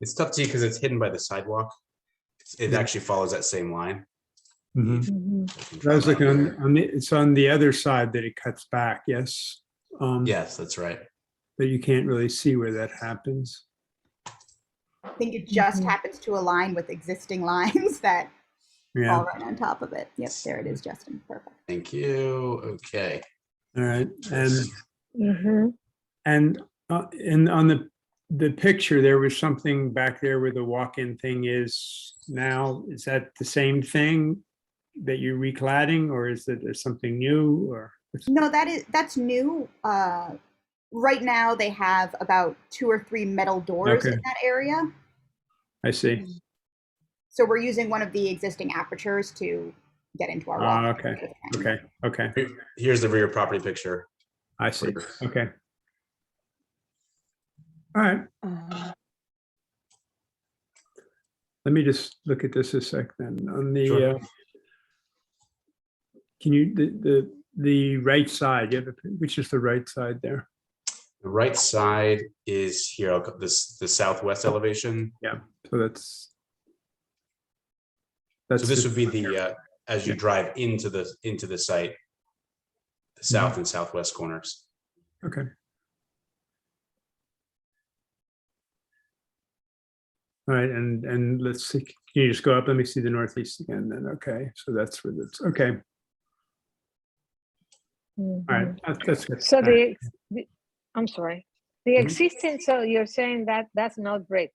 It's tough to see because it's hidden by the sidewalk. It actually follows that same line. I was looking on the, it's on the other side that it cuts back, yes. Yes, that's right. But you can't really see where that happens. I think it just happens to align with existing lines that Yeah, fall right on top of it. Yep, there it is, Justin. Perfect. Thank you. Okay. all right. Mhm. And on the picture, there was something back there where the walk-in thing is now. Is that the same thing that you're recladding, or is it something new, or? No, that's new. Right now they have about 2 or 3 metal doors Okay. in that area. I see. So we're using one of the existing apertures to get into our wall. Okay. Here's the rear property picture. I see. Okay. All right. Let me just look at this a sec then. On the, Sure. can you, the right side, which is the right side there? The right side is here. I'll cut this the southwest elevation. Yeah, so that's. So this would be the as you drive into the site, the south and southwest corners. Okay. All right, and let's see, can you just go up? Let me see the northeast again then. Okay, so that's where that's, okay. All right, that's good. So All right. I'm sorry, the Mhm. existing, so you're saying that that's not brick?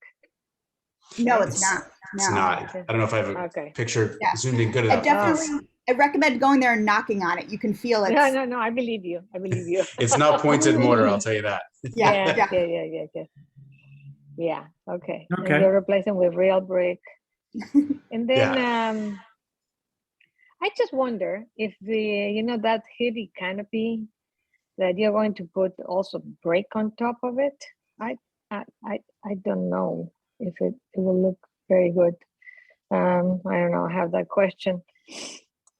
No, right? it's not. It's No. not. I don't know if I have a Okay. picture Yeah. zoomed in good I enough. definitely, I recommend going there and knocking on it. You can feel it. No, I believe you. I believe you. It's not pointed mortar, I'll tell you that. Yeah, yeah. Yeah, okay. And Okay. you're replacing with real brick. And then Yeah. I just wonder if that heavy canopy that you're going to put also brick on top of it. I don't know if it will look very good. I don't know, I have that question.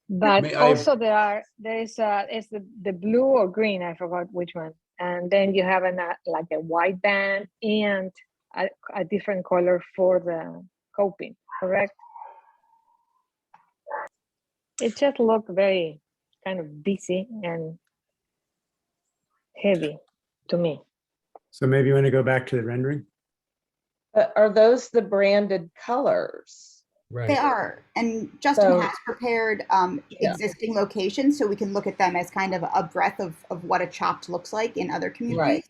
But May I- also there is the blue or green, I forgot which one. And then you have like a white band and a different color for the coping, correct? It just looked very kind of busy and heavy to me. So maybe you want to go back to the rendering? But are those the branded colors? They Right. are. And Justin So- has prepared Yeah. existing locations, so we can look at them as kind of a breadth of what a chopped looks like in other communities.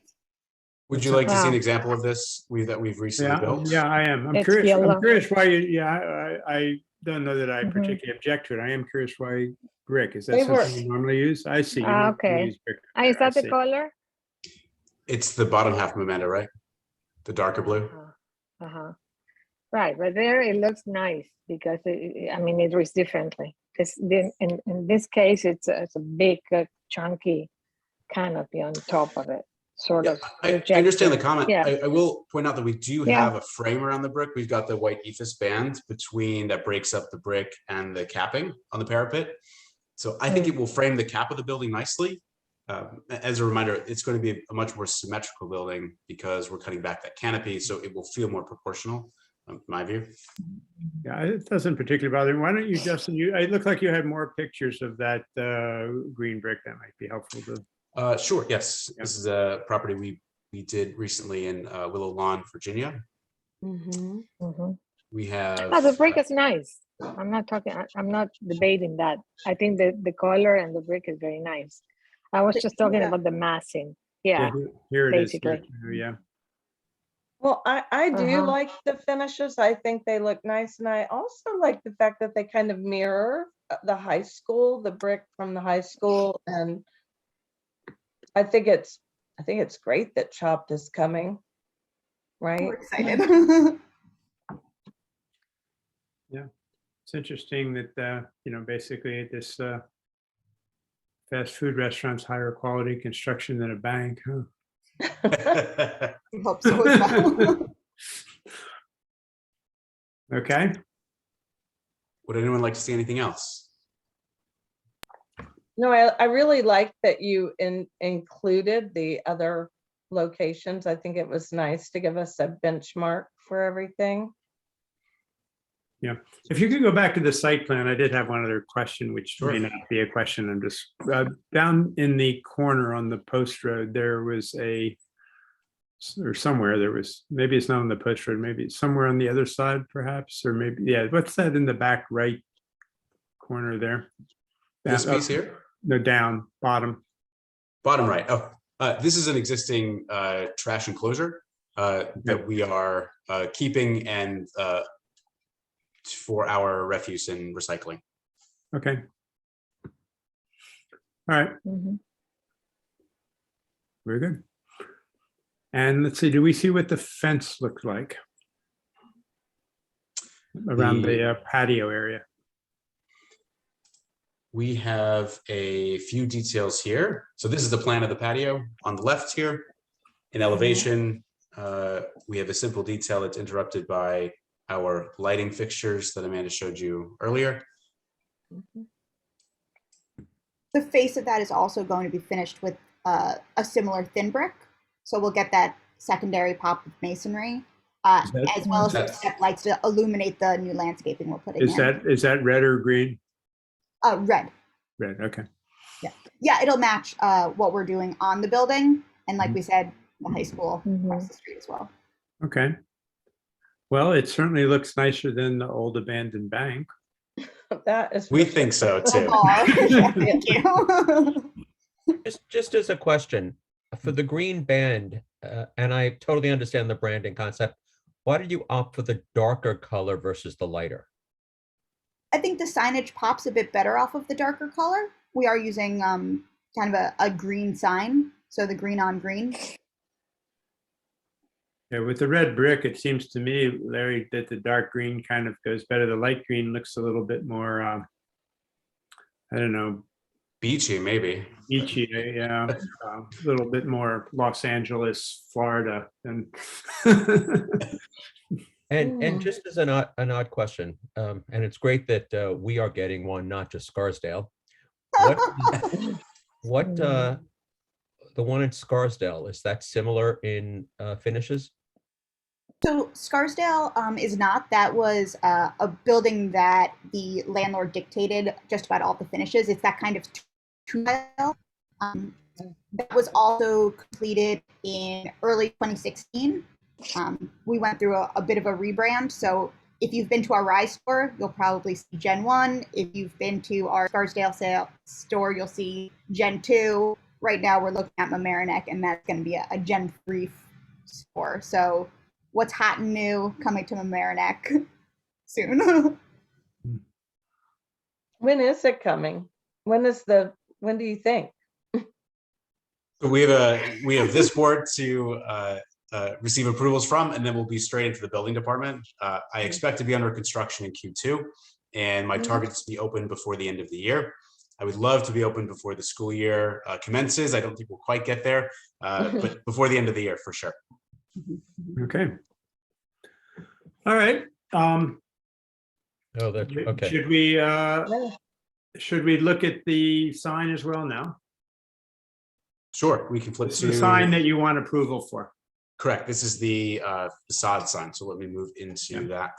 Would you like to see an Wow. example of this that we've recently built? Yeah, I am. I'm It's curious. I'm yellow. curious why you. Yeah, I don't know that I Mhm. particularly object to it. I am curious why brick. Is that They were- something you normally use? I see. You Ah, normally okay. use brick Is there, I that the see. color? It's the bottom half, Amanda, right? The darker blue. Uh-huh. Right, but there it looks nice because it reads differently. Because in this case, it's a big chunky canopy on top of it, sort Yeah, of. I understand the projected. comment. Yeah. I will point out that we do Yeah. have a frame around the brick. We've got the white ethos band between that breaks up the brick and the capping on the parapet. So I think it will frame the cap of the building nicely. As a reminder, it's going to be a much more symmetrical building because we're cutting back that canopy, so it will feel more proportional, in my view. Yeah, it doesn't particularly bother me. Why don't you, Justin? It looked like you had more pictures of that green brick. That might be helpful to. Sure, yes. Yeah. This is a property we did recently in Willow Lawn, Virginia. Mhm. Mhm. We have. Oh, the brick is nice. I'm not debating that. I think the color and the brick is very nice. I was just talking Yeah. about the massing. Yeah, Here it is. basically. Yeah. Well, I do Uh-huh. like the finishes. I think they look nice. And I also like the fact that they kind of mirror the high school, the brick from the high school. And I think it's great that Chopped is coming. Right? We're excited. It's interesting that basically this fast food restaurant's higher quality construction than a bank, huh? We hope so as well. Okay. Would anyone like to see anything else? No, I really like that you included the other locations. I think it was nice to give us a benchmark for everything. Yeah. If you could go back to the site plan, I did have one other question, which Sure. may not be a question. I'm just down in the corner on the post road, there was somewhere there was, maybe it's not on the post road, maybe it's somewhere on the other side perhaps, or maybe, yeah, what's that in the back right corner there? This Down- piece here? No, down, bottom. Bottom right. Oh, this is an existing trash enclosure that we are keeping and for our refuse and recycling. Okay. All right, Mhm. very good. And let's see, do we see what the fence looks like around the patio area? We have a few details here. So this is the plan of the patio on the left here. In elevation, we have a simple detail that's interrupted by our lighting fixtures that Amanda showed you earlier. The face of that is also going to be finished with a similar thin brick. So we'll get that secondary pop of masonry, Is that- as well as some That's- step lights to illuminate the new landscaping we're putting Is in. that red or green? Red. Red, okay. Yeah, it'll match what we're doing on the building. And like we said, the high school Mhm. across the street as well. Okay. Well, it certainly looks nicer than the old abandoned bank. That is. We for think sure. so too. Aw, yeah, thank you. Just as a question, for the green band, and I totally understand the branding concept, why did you opt for the darker color versus the lighter? I think the signage pops a bit better off of the darker color. We are using kind of a green sign, so the green on green. Yeah, with the red brick, it seems to me, Larry, that the dark green kind of goes better. The light green looks a little bit more, I don't know, Beachy, maybe. beachy, yeah, a little bit more Los Angeles, Florida than. And just as an odd question, and it's great that we are getting one, not just Scarsdale. What the one in Scarsdale, is that similar in finishes? So Scarsdale is not. That was a building that the landlord dictated just about all the finishes. It's that kind of two-style. That was also completed in early 2016. We went through a bit of a rebrand. So if you've been to our Rise store, you'll probably see Gen 1. If you've been to our Scarsdale store, you'll see Gen 2. Right now we're looking at Mamaroneck, and that's going to be a Gen 3 store. So what's hot and new coming to Mamaroneck soon. When is it coming? When do you think? So we have this board to receive approvals from, and then we'll be straight into the building department. I expect to be under construction in Q2, and my target is to be open before the end of the year. I would love to be open before the school year commences. I don't think we'll quite get there, but before the end of the year for sure. Okay. All right. Oh, that's okay. Should we look at the sign as well now? Sure, we can flip It's to the sign that you want approval for. Correct. This is the facade sign. So let me move into that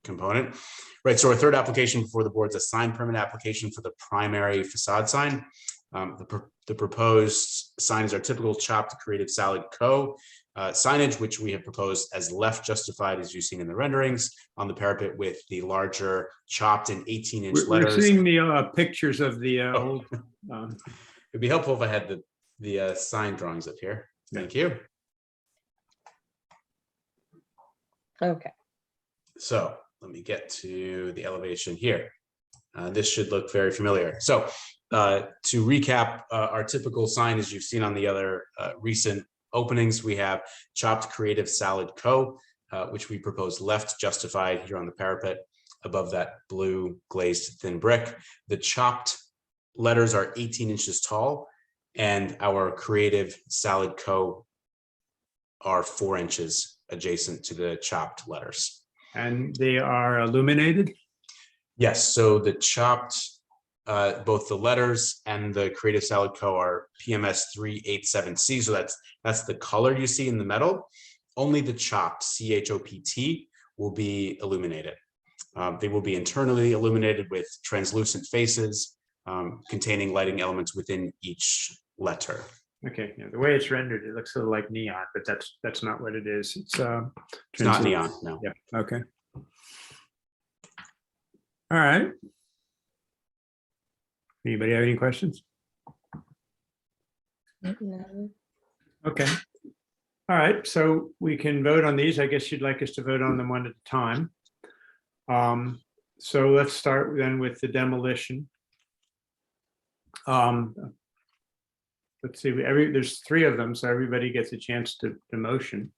component. Right. So our third application before the board is a sign permit application for the primary facade sign. The proposed sign is our typical chopped Creative Salad Co. Signage, which we have proposed as left justified, as you've seen in the renderings, on the parapet with the larger chopped and 18-inch letters. We're seeing the pictures of the old. It'd be helpful if I had the sign drawings up here. Thank you. Okay. So let me get to the elevation here. This should look very familiar. So to recap, our typical sign, as you've seen on the other recent openings, we have chopped Creative Salad Co., which we propose left justified here on the parapet above that blue glazed thin brick. The chopped letters are 18 inches tall, and our Creative Salad Co. are 4 inches adjacent to the chopped letters. And they are illuminated? Yes, so the chopped, both the letters and the Creative Salad Co. are PMS 387C, so that's the color you see in the metal. Only the chopped, CHOPT, will be illuminated. They will be internally illuminated with translucent faces containing lighting elements within each letter. Okay, yeah, the way it's rendered, it looks a little like neon, but that's not what it is. It's not neon, no. Yeah, okay. All right. Anybody have any questions? No. Okay. All right, so we can vote on these. I guess you'd like us to vote on them one at a time. So let's start then with the demolition. Let's see, there's 3 of them, so everybody gets a chance to motion.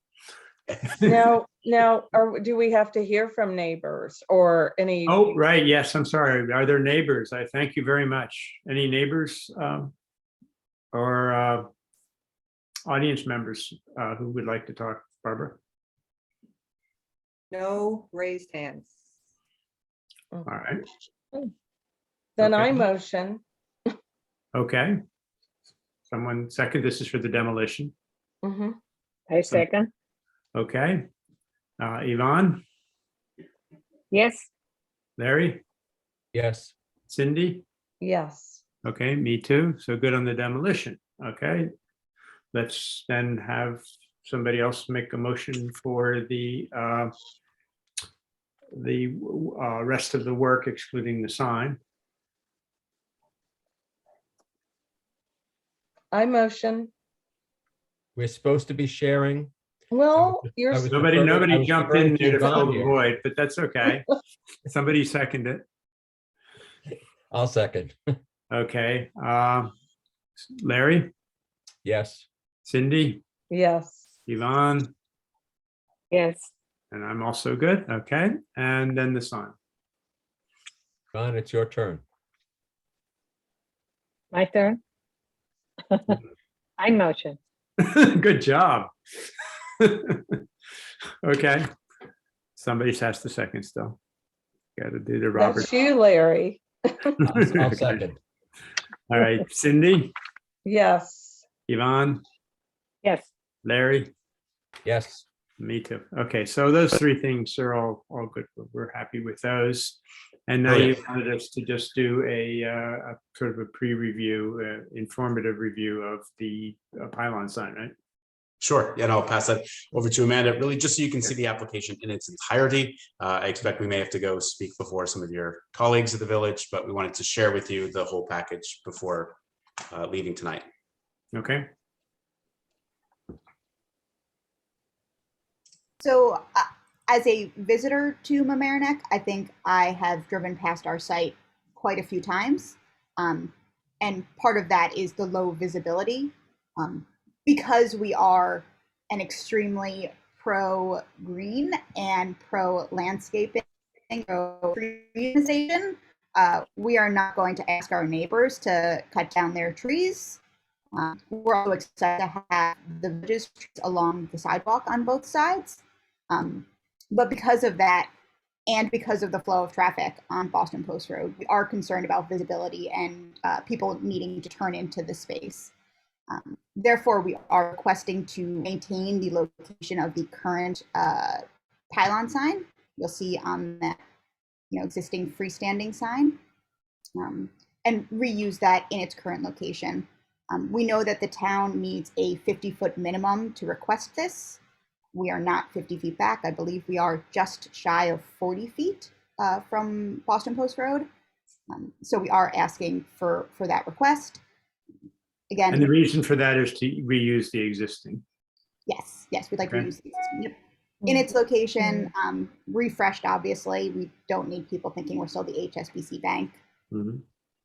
Now, do we have to hear from neighbors or any? Oh, right, yes, I'm sorry. Are there neighbors? I thank you very much. Any neighbors or audience members who would like to talk? Barbara? No raised hands. All right. Then Okay. I motion. Okay. Someone second, this is for the demolition. Mhm. I second. Okay. Yvonne, Yes. Larry, Yes. Cindy? Yes. Okay, me too. So good on the demolition. Okay. Let's then have somebody else make a motion for the the rest of the work excluding the sign. I motion. We're supposed to be sharing. Well, I you're, was Nobody deferring- I was jumped in deferring to there to Yvonne fill the here. void, but that's okay. Somebody seconded it. I'll second. Okay. Larry, Yes. Cindy, yes. Yvonne, Yes. and I'm also good. Okay. And then the sign. Ron, it's your turn. My turn. I motion. Good job. Okay. Somebody has to second still. Got to do the Robert. That's you, Larry. I'll second. All right, Cindy, Yes. Yvonne, Yes. Larry, Yes. me too. Okay, so those three things are all good. We're happy with those. And now you wanted us to just do a sort of a pre-review, informative review of the pylon sign, right? Sure. Yeah, and I'll pass that over to Amanda, really just so you can see the application in its entirety. I expect we may have to go speak before some of your colleagues at the village, but we wanted to share with you the whole package before leaving tonight. Okay. So as a visitor to Mamaroneck, I think I have driven past our site quite a few times. And part of that is the low visibility. Because we are an extremely pro-green and pro-landscaping, pro-urbanization, we are not going to ask our neighbors to cut down their trees. We're also excited to have the trees along the sidewalk on both sides. But because of that, and because of the flow of traffic on Boston Post Road, we are concerned about visibility and people needing to turn into the space. Therefore, we are requesting to maintain the location of the current pylon sign. You'll see on that, existing freestanding sign, and reuse that in its current location. We know that the town needs a 50-foot minimum to request this. We are not 50 feet back. I believe we are just shy of 40 feet from Boston Post Road. So we are asking for that request. Again, And the reason for that is to reuse the existing. yes, we'd like to Okay. use the existing. Yep. In its location, refreshed, obviously. We don't need people thinking we're still the HSBC bank,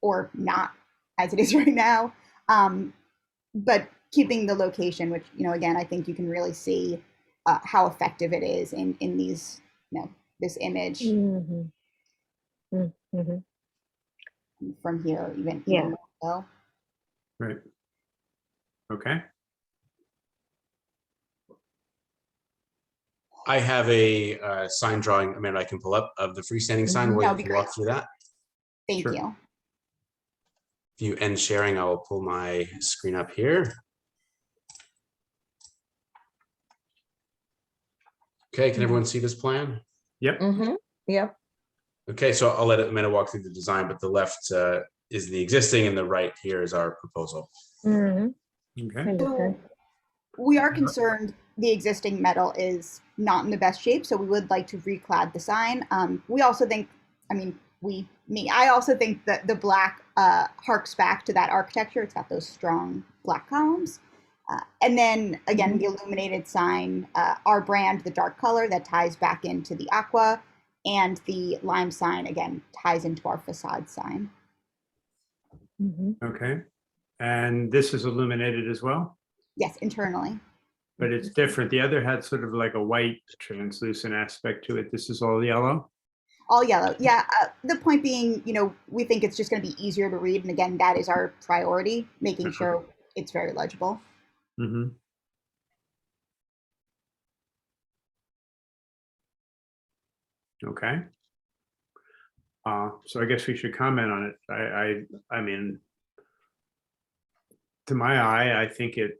or not, as it is right now. But keeping the location, which, again, I think you can really see how effective it is in these, this image from here, even more so. Right. Okay. I have a sign drawing, Amanda, I can pull up of the freestanding sign where That'd you be can walk through that. Thank Sure. you. If you end sharing, I will pull my screen up here. Okay, can everyone see this plan? Yep. Yep. Okay, so I'll let Amanda walk through the design, but the left is the existing and the right here is our proposal. Okay. So we are concerned the existing metal is not in the best shape, so we would like to reclad the sign. We also think, I also think that the black harks back to that architecture. It's got those strong black columns. And then again, the illuminated sign, our brand, the dark color that ties back into the aqua, and the lime sign, again, ties into our facade sign. Okay. And this is illuminated as well, Yes, internally. but it's different. The other had sort of like a white translucent aspect to it. This is all yellow. All yellow. Yeah. The point being, we think it's just going to be easier to read. And again, that is our priority, making sure it's very legible. Okay. So I guess we should comment on it. I mean, to my eye, I think it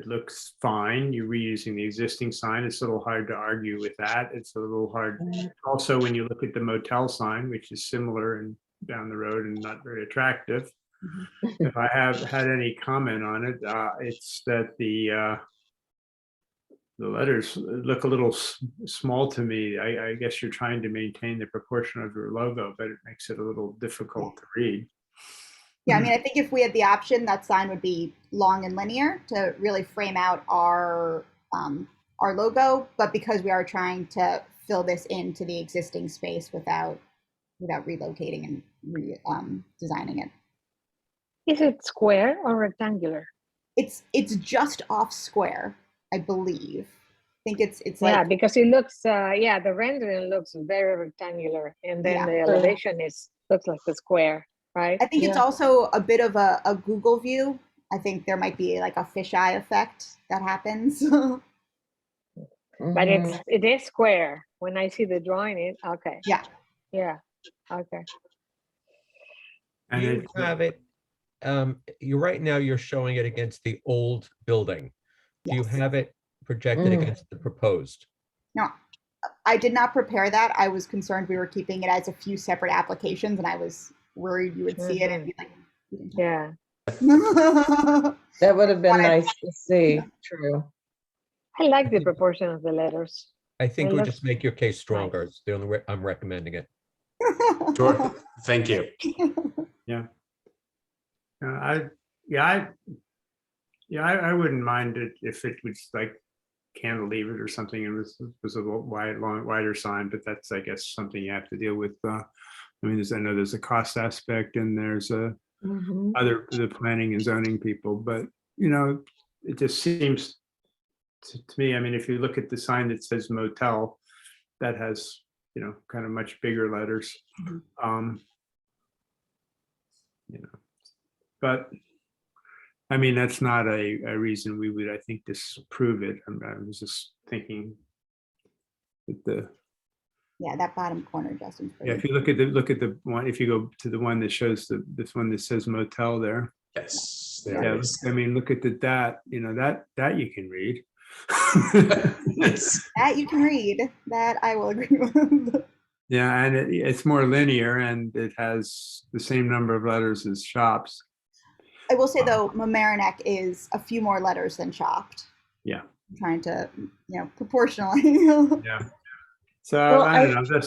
looks fine. You're reusing the existing sign. It's a little hard to argue with that. It's a little hard. Also, when you look at the motel sign, which is similar and down the road and not very attractive. If I have had any comment on it, it's that the the letters look a little small to me. I guess you're trying to maintain the proportion of your logo, but it makes it a little difficult to read. Yeah, I mean, I think if we had the option, that sign would be long and linear to really frame out our logo. But because we are trying to fill this into the existing space without relocating and designing it, Is it square or rectangular? it's just off square, I believe. I think it's Yeah, like, because it looks, the rendering looks very rectangular, and then Yeah. the elevation looks like a square, right? I think it's also a bit of a Google view. I think there might be like a fisheye effect that happens. But it is square. When I see the drawing, okay. Yeah. Yeah, okay. And You have it, right now you're showing it against the old building. Do you Yes. have it projected against the proposed? No, I did not prepare that. I was concerned we were keeping it as a few separate applications, and I was worried you would see it and be like, Yeah. That would have been Wanted- nice to see. True. I like the proportion of the letters. I think It we looks just make your case stronger. nice. It's the only way I'm recommending it. Sure. Thank you. I wouldn't mind it if it was like cantilevered or something and was a wider sign, but that's, I guess, something you have to deal with. I mean, I know there's a cost aspect and there's the planning and zoning people, but it just seems to me, I mean, if you look at the sign that says motel, that has, kind of much bigger letters. But I mean, that's not a reason we would, I think, disapprove it. I was just thinking that that bottom corner, Justin's pretty. if you look at the one, if you go to the one that shows this one that says motel there. Yes. There Yeah, it is. I mean, look at that you can read. Yes. That you can read. That I will agree with. Yeah, and it's more linear and it has the same number of letters as shops. I will say though, Mamaroneck is a few more letters than Chopped. Yeah. I'm trying to, proportionally. Yeah. So Well, I don't know.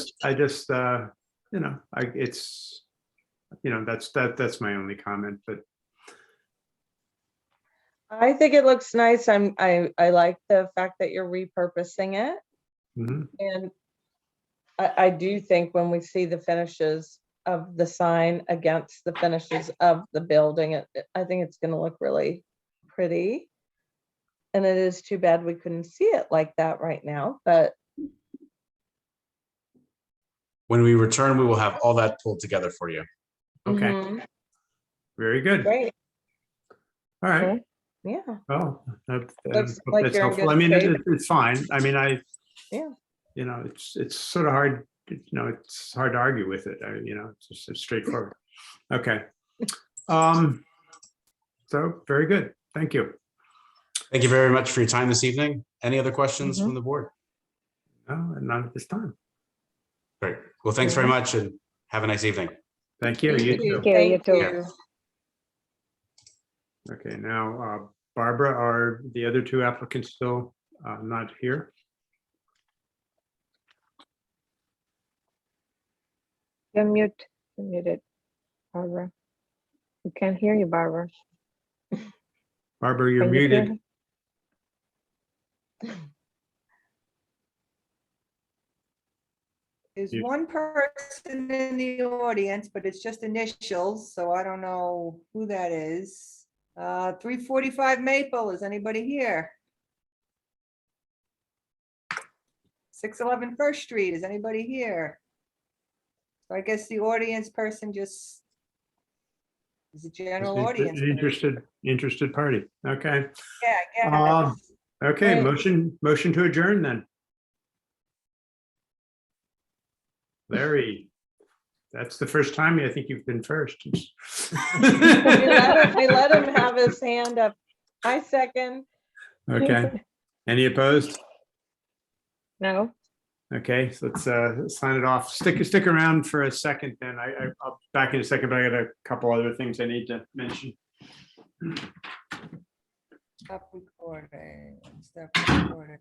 That's my only comment. But I think it looks nice. I like the fact that you're repurposing it. mhm. And I do think when we see the finishes of the sign against the finishes of the building, I think it's going to look really pretty. And it is too bad we couldn't see it like that right now, but When we return, we will have all that pulled together for you. Okay. mhm, Very good. great. All right. Okay. Yeah. Well, Looks like that's you're in helpful. good I mean, shape. it's fine. I mean, Yeah. it's sort of hard. It's hard to argue with it. It's just straightforward. Okay. So very good. Thank you. Thank you very much for your time this evening. Any other questions from the board? No, not at this time. Great. Well, thanks very much and have a nice evening. Thank you. You too. Okay, you Thank too. you. Okay, now, Barbara, are the other two applicants still not here? You're muted, Barbara. We can't hear you, Barbara. Barbara, you're Can you hear muted. her? There's one person in the audience, but it's just initials, so I don't know who that is. 345 Maple, is anybody here? 611 First Street, is anybody here? So I guess the audience person just is a general audience. An interested party. Okay. Yeah. Okay, Right. motion to adjourn then. Larry, that's the first time I think you've been first. We let him have his hand up. I second. Okay. Any opposed? No? Okay, so let's sign it off. Stick around for a second then. I'll back in a second, but I got a couple other things I need to mention. Stop recording. Stop recording.